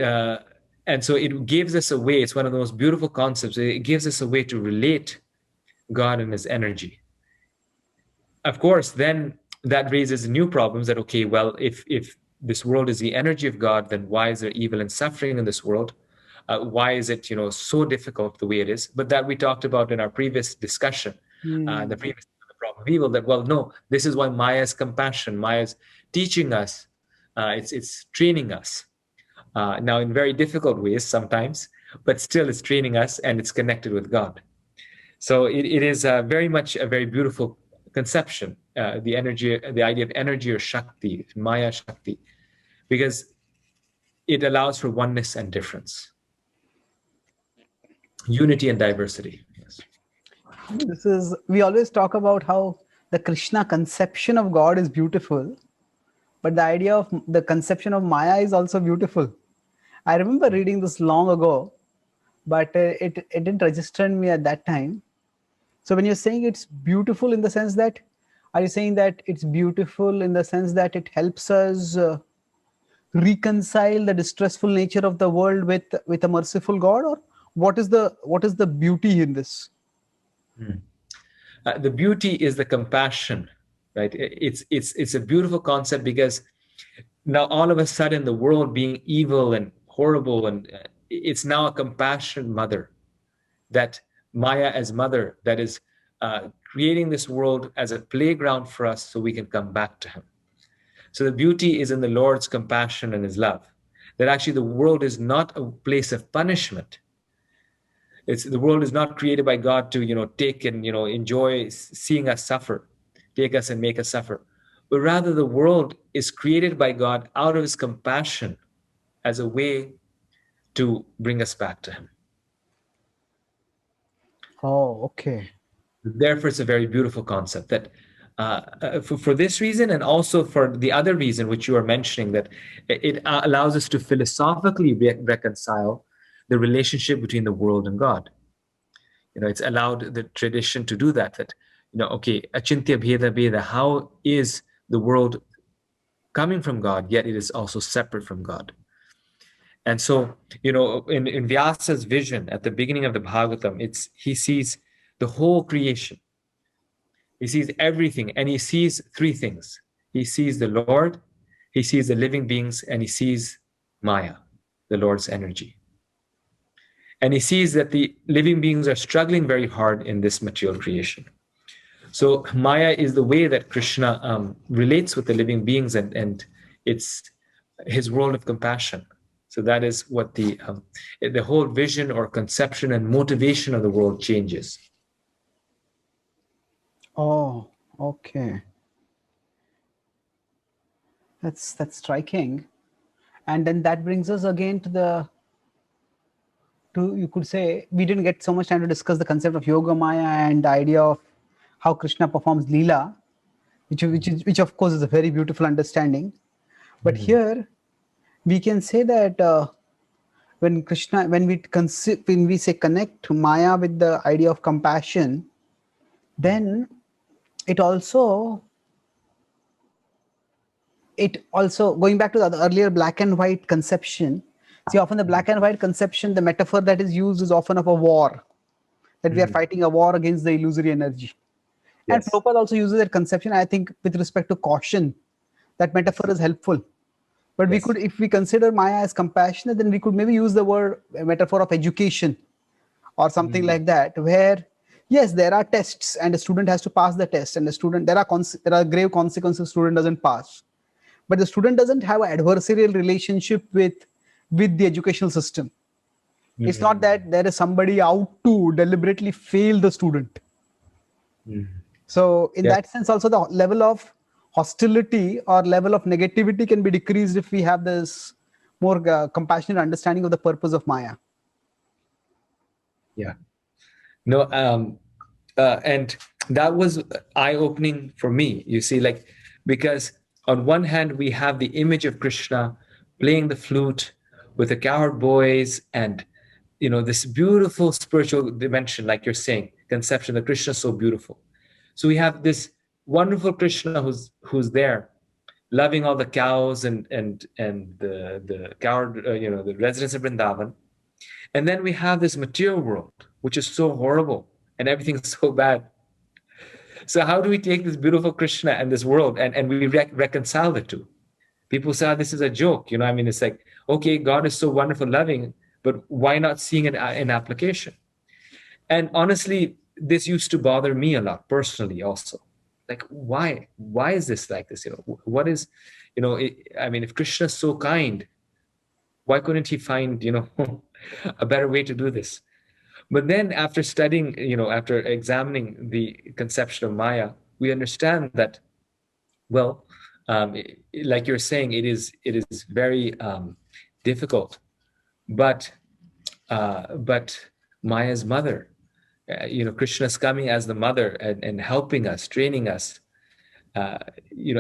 so it gives us a way, it's one of the most beautiful concepts, it gives us a way to relate God and his energy. Of course, then that raises new problems that, okay, well, if this world is the energy of God, then why is there evil and suffering in this world? Why is it, so difficult the way it is? But that we talked about in our previous discussion, the problem of evil, that, well, no, this is why Maya's compassion, Maya's teaching us, it's training us. Now in very difficult ways sometimes, but still it's training us and it's connected with God. So it is very much a very beautiful conception, the idea of energy or Shakti, Maya Shakti, because it allows for oneness and difference, unity and diversity. Yes. We always talk about how the Krishna conception of God is beautiful, but the idea of the conception of Maya is also beautiful. I remember reading this long ago, but it didn't register in me at that time. So when you're saying it's beautiful in the sense that, are you saying that it's beautiful in the sense that it helps us reconcile the distressful nature of the world with a merciful God, or what is the beauty in this? The beauty is the compassion, right? It's a beautiful concept because now all of a sudden the world being evil and horrible, and it's now a compassionate mother, that Maya as mother, that is creating this world as a playground for us so we can come back to him. So the beauty is in the Lord's compassion and his love, that actually the world is not a place of punishment. The world is not created by God to, take and, enjoy seeing us suffer, take us and make us suffer. But rather the world is created by God out of his compassion as a way to bring us back to him. Oh, okay. Therefore, it's a very beautiful concept that for this reason, and also for the other reason which you are mentioning, that it allows us to philosophically reconcile the relationship between the world and God. It's allowed the tradition to do that, okay, achintya bheda bheda, how is the world coming from God, yet it is also separate from God? And so, in Vyasa's vision at the beginning of the Bhagavatam, he sees the whole creation. He sees everything, and he sees three things. He sees the Lord, he sees the living beings, and he sees Maya, the Lord's energy. And he sees that the living beings are struggling very hard in this material creation. So Maya is the way that Krishna relates with the living beings and It's his world of compassion. So that is what the whole vision or conception and motivation of the world changes. Oh, okay. That's striking. And then that brings us again to you could say, we didn't get so much time to discuss the concept of Yoga Maya and the idea of how Krishna performs Leela, which of course is a very beautiful understanding. But here we can say that when we say connect Maya with the idea of compassion, then it also going back to the earlier black and white conception. See, often the black and white conception, the metaphor that is used is often of a war, that we are fighting a war against the illusory energy. And Yes. Prabhupada also uses that conception, I think, with respect to caution. That metaphor is helpful. But we Yes. could, if we consider Maya as compassionate, then we could maybe use the word metaphor of education or something like that, where yes, there are tests and a student has to pass the test, and the student there are grave consequences student doesn't pass. But the student doesn't have an adversarial relationship with the educational system. It's not that there is somebody out to deliberately fail the student. So in Yes. that sense also, the level of hostility or level of negativity can be decreased if we have this more compassionate understanding of the purpose of Maya. Yeah. No, and that was eye-opening for me, you see, like, because on one hand we have the image of Krishna playing the flute with the cowherd boys, and this beautiful spiritual dimension, like you're saying, conception that Krishna is so beautiful. So we have this wonderful Krishna who's there loving all the cows and the cowherd, the residents of Vrindavan. And then we have this material world, which is so horrible and everything's so bad. So how do we take this beautiful Krishna and this world and we reconcile the two? People say, oh, this is a joke. I mean, it's like, okay, God is so wonderful, loving, but why not seeing it in application? And honestly, this used to bother me a lot personally also. Like, why? Why is this like this? What is, I mean, if Krishna is so kind, why couldn't he find, a better way to do this? But then after studying, after examining the conception of Maya, we understand that, well, like you're saying, it is very difficult, but Maya's mother, Krishna's coming as the mother and helping us, training us.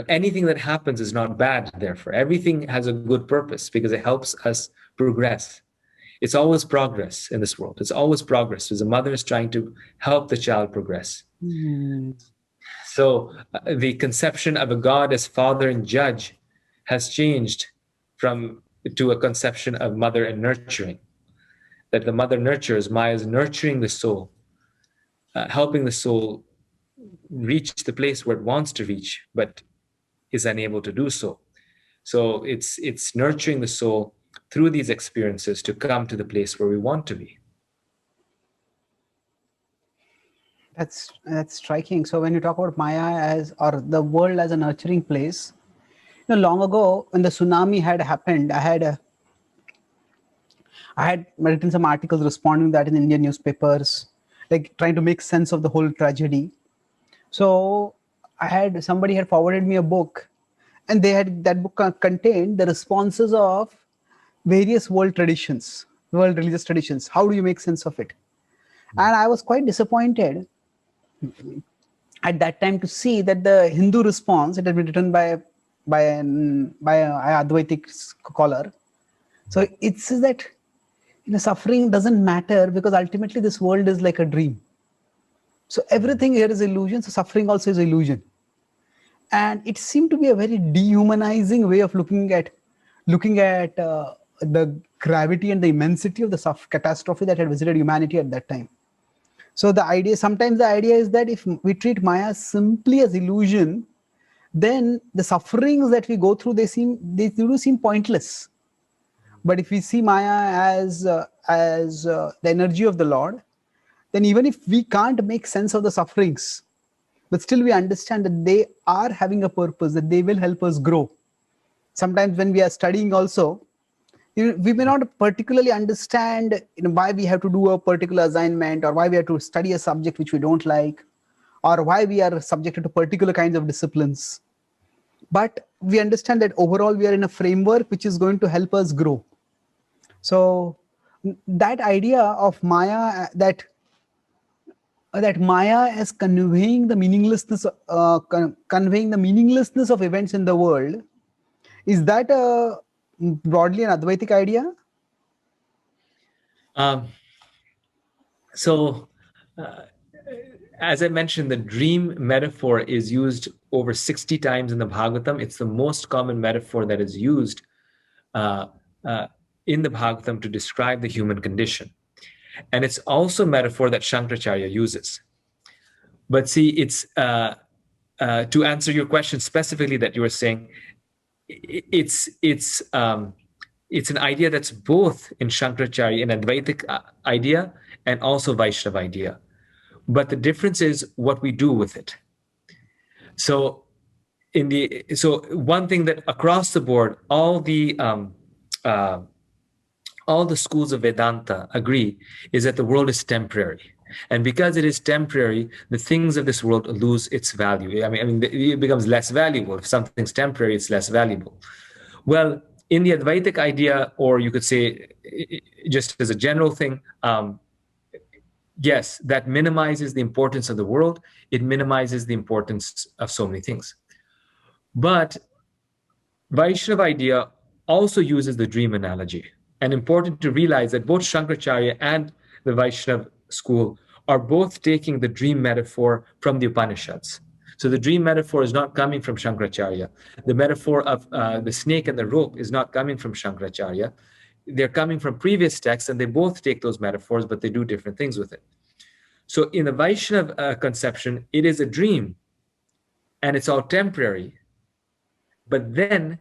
Anything that happens is not bad. Therefore, everything has a good purpose because it helps us progress. It's always progress in this world. It's always progress because the mother is trying to help the child progress. So the conception of a God as father and judge has changed to a conception of mother and nurturing. That the mother nurtures, Maya is nurturing the soul, helping the soul reach the place where it wants to reach, but is unable to do so. So it's nurturing the soul through these experiences to come to the place where we want to be. That's striking. So when you talk about Maya as, or the world as a nurturing place, long ago when the tsunami had happened, I had written some articles responding to that in Indian newspapers, like trying to make sense of the whole tragedy. So somebody had forwarded me a book, and that book contained the responses of various world religious traditions. How do you make sense of it? And I was quite disappointed at that time to see that the Hindu response, it had been written by an Advaitic scholar. So it says that suffering doesn't matter because ultimately this world is like a dream. So everything here is illusion. So suffering also is illusion. And it seemed to be a very dehumanizing way of looking at the gravity and the immensity of the catastrophe that had visited humanity at that time. So sometimes the idea is that if we treat Maya simply as illusion, then the sufferings that we go through, they do seem pointless. But if we see Maya as the energy of the Lord, then even if we can't make sense of the sufferings, but still we understand that they are having a purpose, that they will help us grow. sometimes when we are studying also, we may not particularly understand why we have to do a particular assignment, or why we have to study a subject which we don't like, or why we are subjected to particular kinds of disciplines. But we understand that overall we are in a framework which is going to help us grow. So that idea of Maya, that Maya is conveying the meaninglessness, conveying the meaninglessness of events in the world, is that broadly an Advaitic idea? Um, so, uh, as I mentioned, the dream metaphor is used over 60 times in the Bhagavatam. It's the most common metaphor that is used uh, uh, in the Bhagavatam to describe the human condition. And it's also a metaphor that Shankaracharya uses. But see, it's to answer your question specifically that you were saying, it's it's um, it's an idea that's both in Shankaracharya, an Advaitic idea, and also Vaishnava idea. But the difference is what we do with it. So one thing that across the board, uh, all the schools of Vedanta agree is that the world is temporary. And because it is temporary, the things of this world lose its value. I mean, it becomes less valuable. If something's temporary, it's less valuable. Well, in the Advaitic idea, or you could say just as a general thing, yes, that minimizes the importance of the world. It minimizes the importance of so many things. But Vaishnava idea also uses the dream analogy. And important to realize that both Shankaracharya and the Vaishnava school are both taking the dream metaphor from the Upanishads. So the dream metaphor is not coming from Shankaracharya. The metaphor of the snake and the rope is not coming from Shankaracharya. They're coming from previous texts, and they both take those metaphors, but they do different things with it. So in the Vaishnava conception, it is a dream, and it's all temporary. But then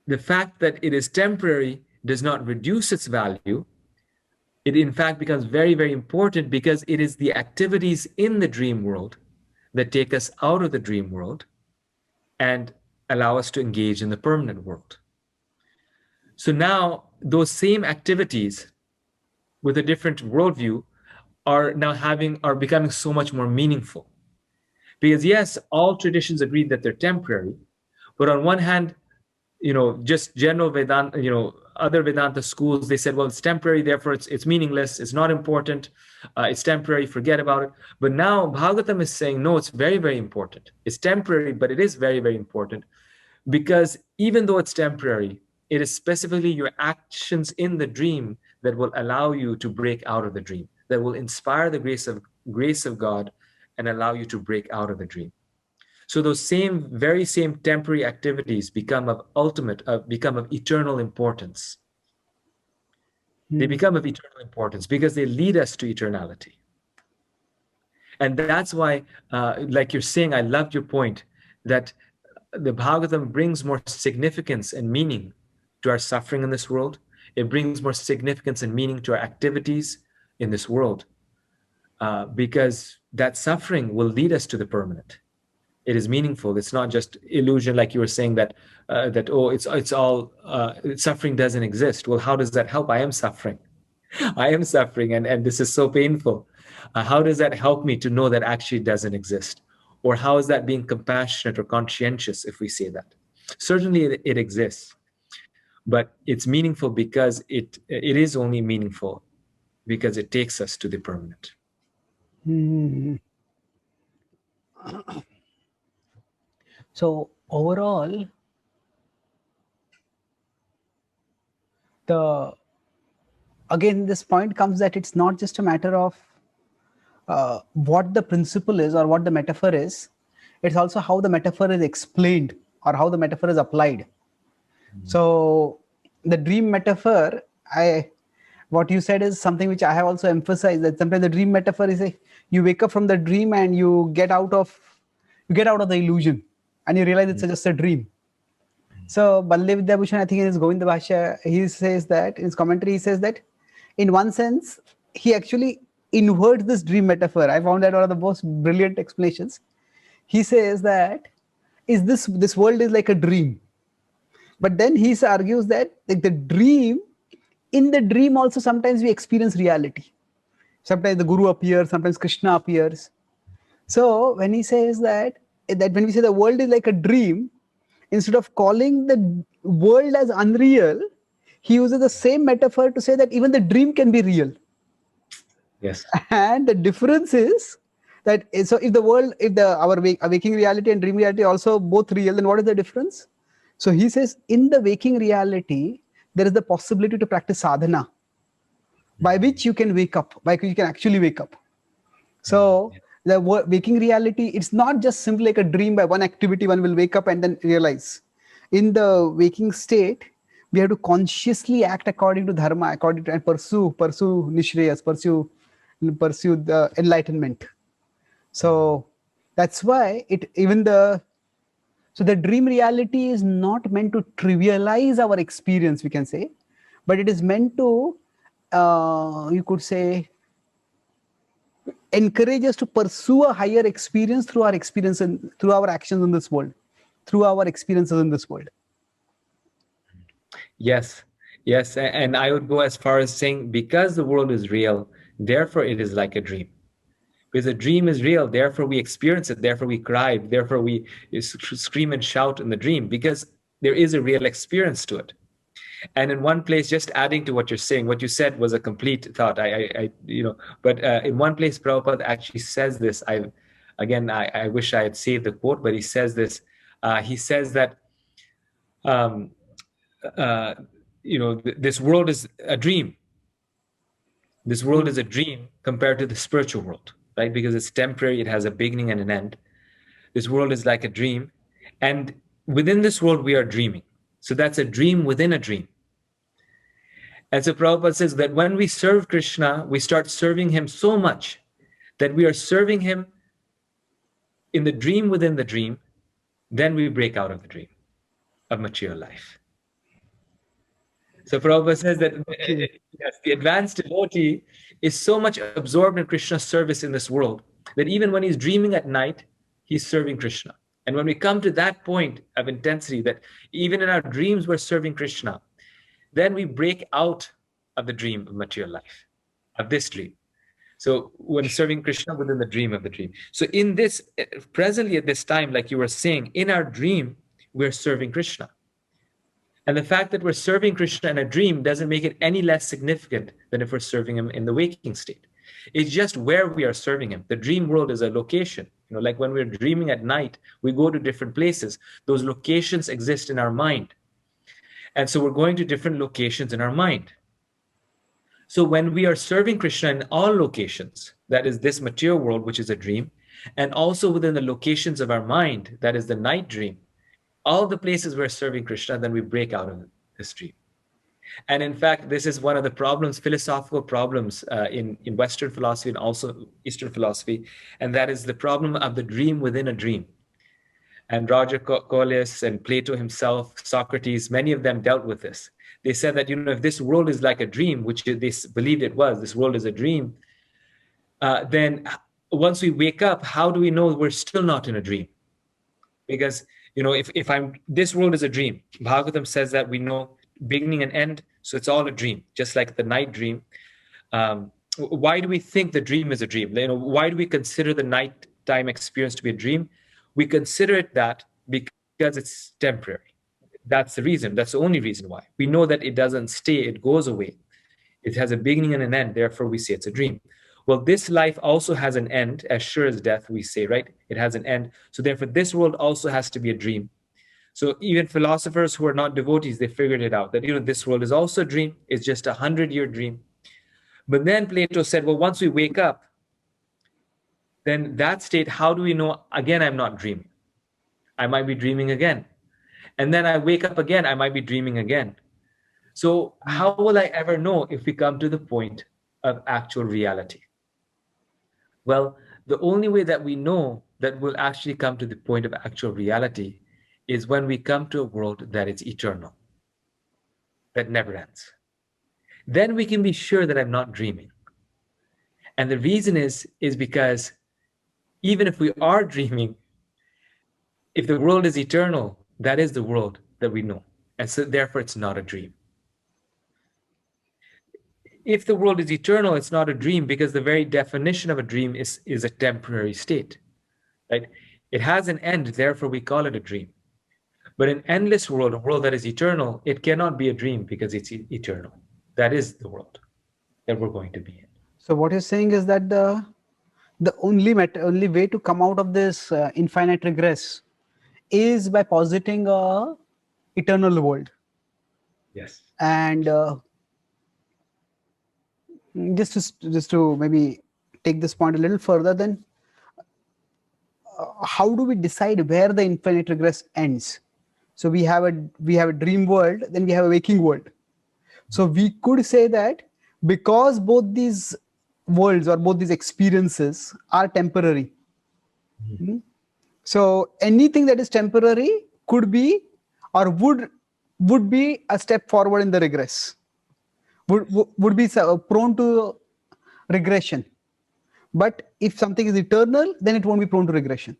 the fact that it is temporary does not reduce its value. It in fact becomes very, very important, because it is the activities in the dream world that take us out of the dream world and allow us to engage in the permanent world. So now those same activities with a different worldview are becoming so much more meaningful. Because yes, all traditions agree that they're temporary, but on one hand, just general Vedanta, other Vedanta schools, they said, well, it's temporary, therefore it's meaningless, it's not important, it's temporary, forget about it. But now Bhagavatam is saying, no, it's very, very important. It's temporary, but it is very, very important, because even though it's temporary, it is specifically your actions in the dream that will allow you to break out of the dream, that will inspire the grace of God and allow you to break out of the dream. So those very same temporary activities become of eternal importance. They become of eternal importance because they lead us to eternality. And that's why, like you're saying, I loved your point that the Bhagavatam brings more significance and meaning to our suffering in this world. It brings more significance and meaning to our activities in this world, because that suffering will lead us to the permanent. It is meaningful. It's not just illusion, like you were saying that it's all suffering doesn't exist. Well, how does that help? I am suffering. I am suffering, and this is so painful. How does that help me to know that actually doesn't exist? Or how is that being compassionate or conscientious if we say that? Certainly it exists, but it's meaningful because it is only meaningful because it takes us to the permanent. So overall, again, this point comes that it's not just a matter of what the principle is or what the metaphor is. It's also how the metaphor is explained or how the metaphor is applied. So the dream metaphor, what you said is something which I have also emphasized, that sometimes the dream metaphor is you wake up from the dream and you get out of the illusion and you realize it's just a dream. So Baldev Vidyabhushan, I think in his Govinda Bhashya, he says that, in his commentary, he says that in one sense, he actually inverts this dream metaphor. I found that one of the most brilliant explanations. He says that is this world is like a dream. But then he argues that like the dream, in the dream also sometimes we experience reality. Sometimes the Guru appears, sometimes Krishna appears. So when he says that when we say the world is like a dream, instead of calling the world as unreal, he uses the same metaphor to say that even the dream can be real. Yes. And the difference is that, so if the world, if the our waking reality and dream reality are also both real, then what is the difference? So he says in the waking reality there is the possibility to practice sadhana, by which you can wake up, by which you can actually wake up. So the waking reality, it's not just simply like a dream. By one activity one will wake up and then realize. In the waking state, we have to consciously act according to dharma, according to, and pursue nishreyas, pursue the enlightenment. So that's why it even the so the dream reality is not meant to trivialize our experience, we can say, but it is meant to, you could say, encourage us to pursue a higher experience through our experience and through our actions in this world, through our experiences in this world. Yes, yes. And I would go as far as saying, because the world is real, therefore it is like a dream. Because a dream is real, therefore we experience it, therefore we cry, therefore we scream and shout in the dream, because there is a real experience to it. And in one place, just adding to what you're saying, what you said was a complete thought. But in one place, Prabhupada actually says this. I wish I had saved the quote, but he says this. He says that, um, this world is a dream. This world is a dream compared to the spiritual world, right? Because it's temporary, it has a beginning and an end. This world is like a dream. And within this world, we are dreaming. So that's a dream within a dream. And so Prabhupada says that when we serve Krishna, we start serving him so much that we are serving him in the dream within the dream. Then we break out of the dream of material life. So Prabhupada says that yes, the advanced devotee is so much absorbed in Krishna's service in this world that even when he's dreaming at night, he's serving Krishna. And when we come to that point of intensity, that even in our dreams we're serving Krishna, then we break out of the dream of material life, of this dream. So when serving Krishna within the dream of the dream. So in this, presently at this time, like you were saying, in our dream, we're serving Krishna. And the fact that we're serving Krishna in a dream doesn't make it any less significant than if we're serving him in the waking state. It's just where we are serving him. The dream world is a location. Like when we're dreaming at night, we go to different places. Those locations exist in our mind. And so we're going to different locations in our mind. So when we are serving Krishna in all locations, that is this material world, which is a dream, and also within the locations of our mind, that is the night dream, all the places we're serving Krishna, then we break out of this dream. And in fact, this is one of the problems, philosophical problems in Western philosophy and also Eastern philosophy, and that is the problem of the dream within a dream. And Roger Collius and Plato himself, Socrates, many of them dealt with this. They said that, if this world is like a dream, which they believed it was, this world is a dream, then once we wake up, how do we know we're still not in a dream? Because, if this world is a dream, Bhagavatam says that we know beginning and end, so it's all a dream, just like the night dream. Why do we think the dream is a dream? Why do we consider the nighttime experience to be a dream? We consider it that because it's temporary. That's the reason. That's the only reason why. We know that it doesn't stay, it goes away. It has a beginning and an end, therefore we say it's a dream. Well, this life also has an end, as sure as death, we say, right? It has an end. So therefore, this world also has to be a dream. So even philosophers who are not devotees, they figured it out, that, this world is also a dream. It's just 100-year dream. But then Plato said, well, once we wake up, then that state, how do we know, again, I'm not dreaming? I might be dreaming again. And then I wake up again, I might be dreaming again. So how will I ever know if we come to the point of actual reality? Well, the only way that we know that we'll actually come to the point of actual reality is when we come to a world that is eternal, that never ends. Then we can be sure that I'm not dreaming. And the reason is because even if we are dreaming, If the world is eternal, that is the world that we know. And so therefore it's not a dream. If the world is eternal, it's not a dream, because the very definition of a dream is a temporary state, right? It has an end, therefore we call it a dream. But an endless world, a world that is eternal, it cannot be a dream because it's eternal. That is the world that we're going to be in. So what you're saying is that the only way to come out of this infinite regress is by positing a eternal world. Yes. And just to maybe take this point a little further, then how do we decide where the infinite regress ends? So we have a dream world, then we have a waking world. So we could say that because both these worlds or both these experiences are temporary. Mm-hmm. So anything that is temporary could be or would be a step forward in the regress. Would be prone to regression. But if something is eternal, then it won't be prone to regression.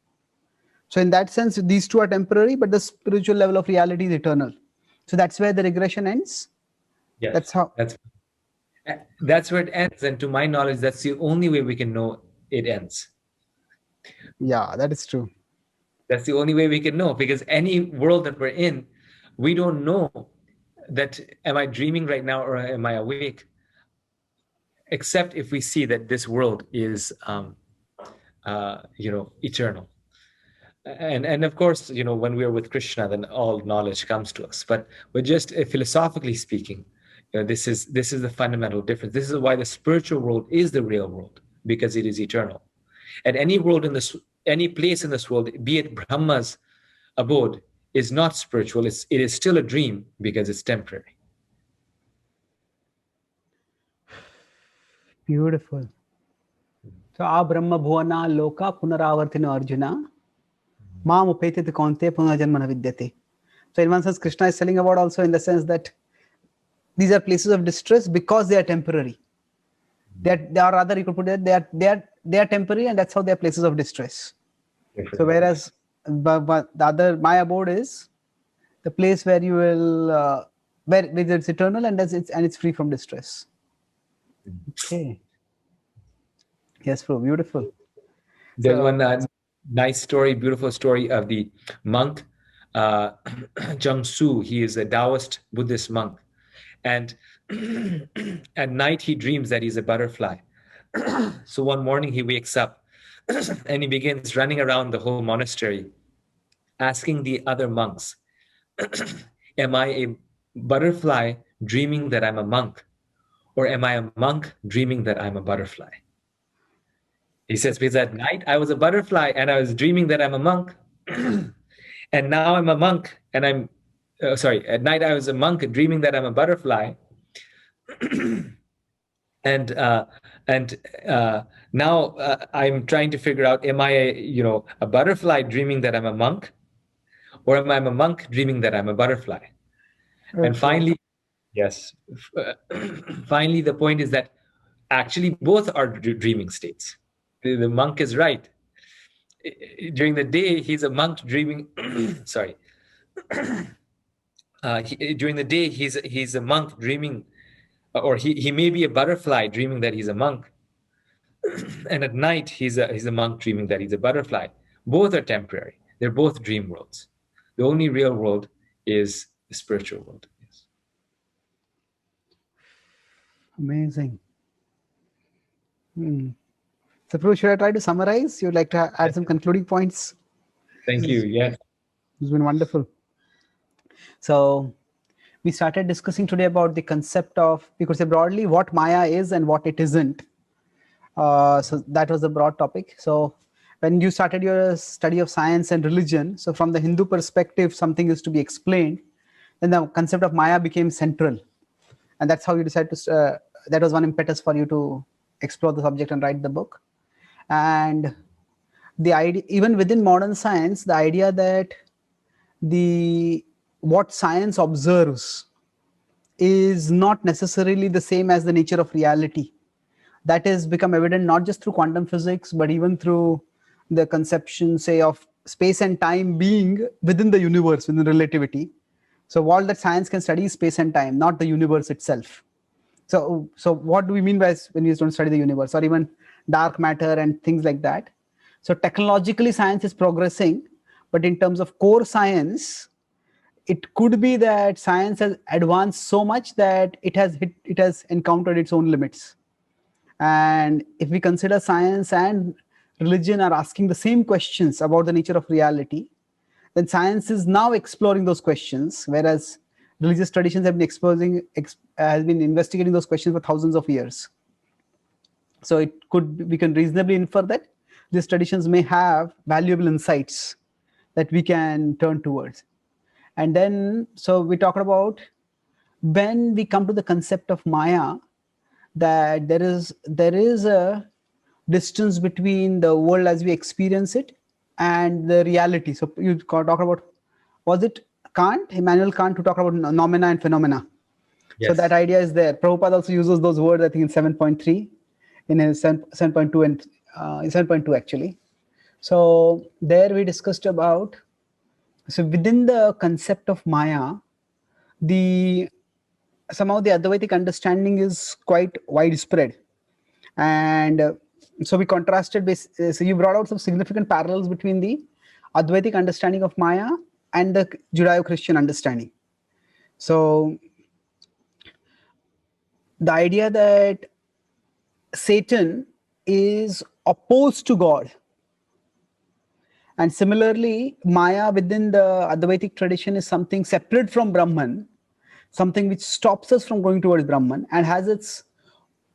So in that sense, these two are temporary, but the spiritual level of reality is eternal. So that's where the regression ends. Yes. That's where it ends. And to my knowledge, that's the only way we can know it ends. Yeah, that is true. That's the only way we can know, because any world that we're in, we don't know that, am I dreaming right now or am I awake? Except if we see that this world is, eternal. And of course, when we are with Krishna, then all knowledge comes to us. But just philosophically speaking, this is the fundamental difference. This is why the spiritual world is the real world, because it is eternal. And any place in this world, be it Brahma's abode, is not spiritual. It is still a dream because it's temporary. Beautiful. So, a Brahma Bhuvana Loka Punaravartina Arjuna Mam Upetiti Kaunte Punajanmana Vidyate. So, in one sense, Krishna is telling about also in the sense that these are places of distress because they are temporary. They are rather, you could put it, they are temporary, and that's how they are places of distress. So, whereas but the other, my abode is the place where you will where it's eternal and it's free from distress. Okay. Yes, bro. Beautiful. There's one nice story, beautiful story of the monk Zheng Su. He is a Taoist Buddhist monk, and at night he dreams that he's a butterfly. So one morning he wakes up and he begins running around the whole monastery, asking the other monks, am I a butterfly dreaming that I'm a monk? Or am I a monk dreaming that I'm a butterfly? He says, because at night I was a butterfly and I was dreaming that I'm a monk. And now I'm a monk and at night I was a monk dreaming that I'm a butterfly. And now I'm trying to figure out, am I a butterfly dreaming that I'm a monk? Or am I a monk dreaming that I'm a butterfly? Okay. And finally, yes, finally the point is that actually both are dreaming states. The monk is right. During the day, he's a monk dreaming. Sorry. During the day, he's a monk dreaming, or he may be a butterfly dreaming that he's a monk. And at night, he's a monk dreaming that he's a butterfly. Both are temporary. They're both dream worlds. The only real world is the spiritual world. Yes. Amazing. So, Prabhu, should I try to summarize? You'd like to add some concluding points? Thank you. Yes. It's been wonderful. So, we started discussing today about the concept of, we could say broadly, what Maya is and what it isn't. So that was a broad topic. So when you started your study of science and religion, so from the Hindu perspective, something is to be explained, then the concept of Maya became central. And that's how you decided to, that was one impetus for you to explore the subject and write the book. And the idea, even within modern science, the idea that what science observes is not necessarily the same as the nature of reality. That has become evident not just through quantum physics, but even through the conception, say, of space and time being within the universe, within relativity. So all that science can study is space and time, not the universe itself. So what do we mean by when we don't study the universe, or even dark matter and things like that? So technologically, science is progressing, but in terms of core science, it could be that science has advanced so much that it has encountered its own limits. And if we consider science and religion are asking the same questions about the nature of reality, then science is now exploring those questions, whereas religious traditions have been has been investigating those questions for thousands of years. So we can reasonably infer that these traditions may have valuable insights that we can turn towards. And then, so we talked about when we come to the concept of Maya, that there is a distance between the world as we experience it and the reality. So you talk about, was it Kant, Immanuel Kant, who talked about nomina and phenomena. So that Yes. idea is there. Prabhupada also uses those words, I think, in 7.3, in his 7.2 and 7.2 actually. So there we discussed about, so within the concept of Maya, the somehow the Advaitic understanding is quite widespread. And so we contrasted so you brought out some significant parallels between the Advaitic understanding of Maya and the Judeo-Christian understanding. So the idea that Satan is opposed to God, and similarly Maya within the Advaitic tradition is something separate from Brahman, something which stops us from going towards Brahman and has its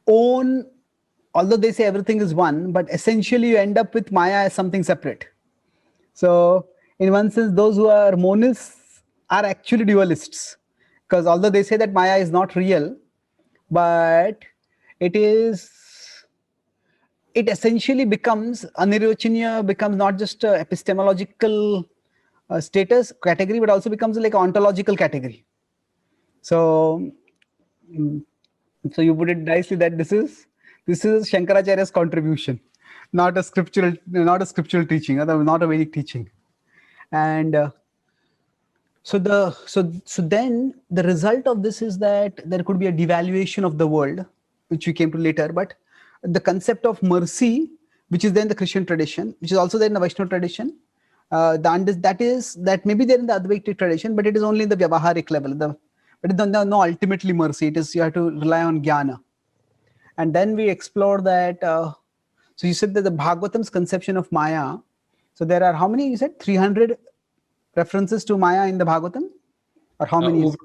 own, although they say everything is one, but essentially you end up with Maya as something separate. So in one sense, those who are monists are actually dualists, because although they say that Maya is not real, but it is, it essentially becomes, Anirvachaniya becomes not just a epistemological status category, but also becomes like an ontological category. So so you put it nicely that this is Shankaracharya's contribution, not a scriptural teaching, not a Vedic teaching. And so then the result of this is that there could be a devaluation of the world, which we came to later. But the concept of mercy, which is there in the Christian tradition, which is also there in the Vaishnava tradition, that maybe there in the Advaitic tradition, but it is only in the Vyavaharik level. But no ultimately mercy. It is, you have to rely on jnana. And then we explore that. So you said that the Bhagavatam's conception of Maya. So there are how many? You said 300 references to Maya in the Bhagavatam, or how many? Over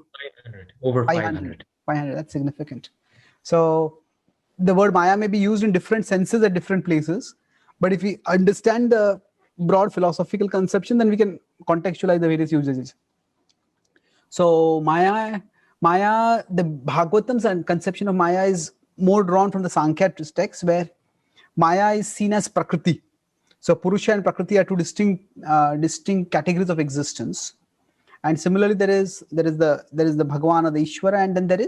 500. Over 500. 500. That's significant. So the word Maya may be used in different senses at different places, but if we understand the broad philosophical conception, then we can contextualize the various usages. So Maya, the Bhagavatam's and conception of Maya is more drawn from the Sankhya text, where Maya is seen as Prakriti. So Purusha and Prakriti are two distinct categories of existence. And similarly, there is the Bhagavan or the Ishvara, and then there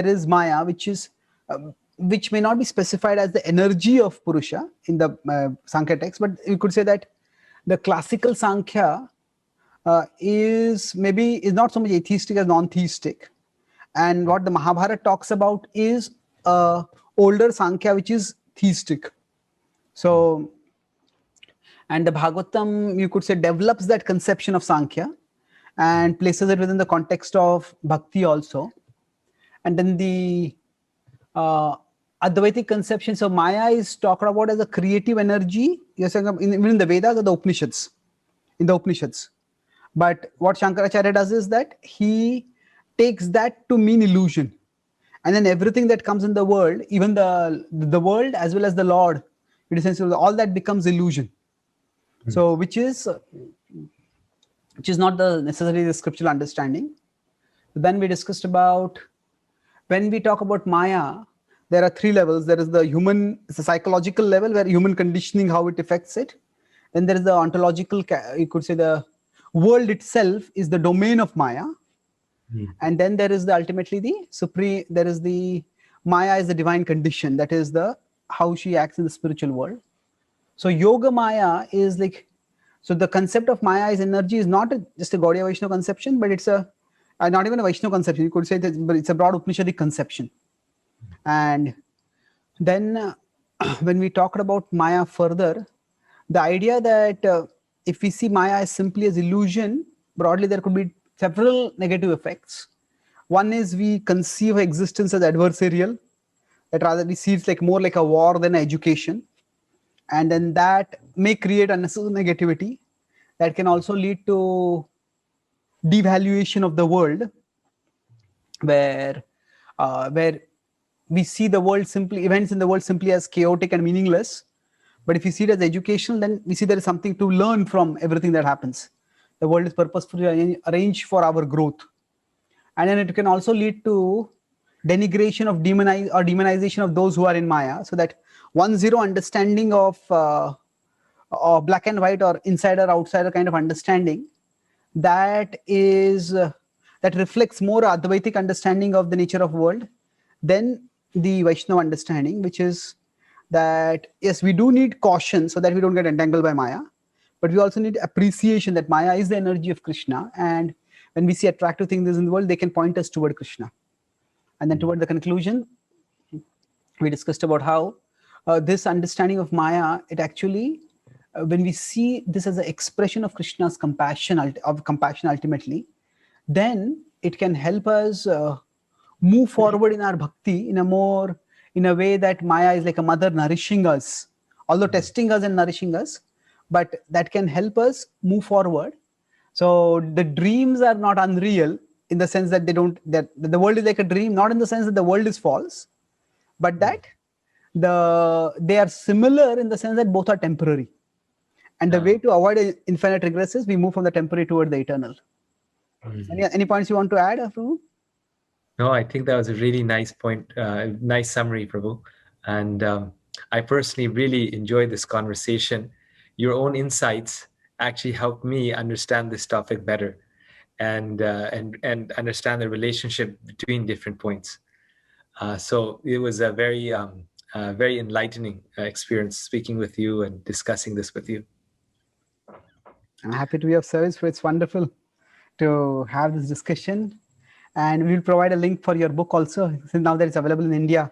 is Maya, which may not be specified as the energy of Purusha in the Sankhya text, but you could say that the classical Sankhya is not so much atheistic as non-theistic, and what the Mahabharata talks about is older Sankhya, which is theistic. So, and the Bhagavatam, you could say, develops that conception of Sankhya and places it within the context of bhakti also. And then the Advaitic conception, so Maya is talked about as a creative energy, you're saying, even in the Vedas or the Upanishads, in the Upanishads. But what Shankaracharya does is that he takes that to mean illusion. And then everything that comes in the world, even the world as well as the Lord, it essentially all that becomes illusion. So which is not necessarily the scriptural understanding. Then we discussed about, when we talk about Maya, there are three levels. There is it's a psychological level where human conditioning, how it affects it. Then there is the ontological, you could say the world itself is the domain of Maya. And then there is ultimately the supreme, there is the Maya is the divine condition, that is how she acts in the spiritual world. So Yoga Maya is like, So the concept of Maya is energy is not just a Gaudiya Vaishnava conception, but it's a not even a Vaishnava conception. You could say that, but it's a broad Upanishadic conception. And then when we talked about Maya further, the idea that if we see Maya as simply as illusion, broadly there could be several negative effects. One is we conceive existence as adversarial, that rather we see it's like more like a war than education, and then that may create unnecessary negativity that can also lead to devaluation of the world, where we see the world simply, events in the world simply as chaotic and meaningless. But if you see it as educational, then we see there is something to learn from everything that happens. The world is purposefully arranged for our growth. And then it can also lead to denigration of demonization of those who are in Maya, so that 1-0 understanding of black and white or insider outsider kind of understanding, that is that reflects more Advaitic understanding of the nature of world than the Vaishnava understanding, which is that yes, we do need caution so that we don't get entangled by Maya, but we also need appreciation that Maya is the energy of Krishna, and when we see attractive things in the world, they can point us toward Krishna. And then toward the conclusion, we discussed about how this understanding of Maya, it actually, when we see this as an expression of Krishna's compassion, ultimately, then it can help us move forward in our bhakti in a way that Maya is like a mother nourishing us, although testing us and nourishing us, but that can help us move forward. So the dreams are not unreal in the sense that that the world is like a dream, not in the sense that the world is false, but that they are similar in the sense that both are temporary. And the way to avoid infinite regress is we move from the temporary toward the eternal. Any points you want to add, Prabhu? No, I think that was a really nice point, nice summary, Prabhu. And I personally really enjoyed this conversation. Your own insights actually helped me understand this topic better, and understand the relationship between different points. So it was a very enlightening experience speaking with you and discussing this with you. I'm happy to be of service. It's wonderful to have this discussion, and we'll provide a link for your book also. Since now that it's available in India,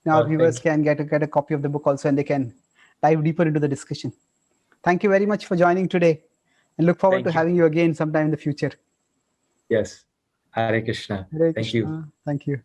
now viewers can get a copy of the book also, and they can dive deeper into the discussion. Thank you very much for joining today, and look forward to having you again sometime in the future. Yes. Hare Krishna. Hare Thank Krishna. you. Thank you.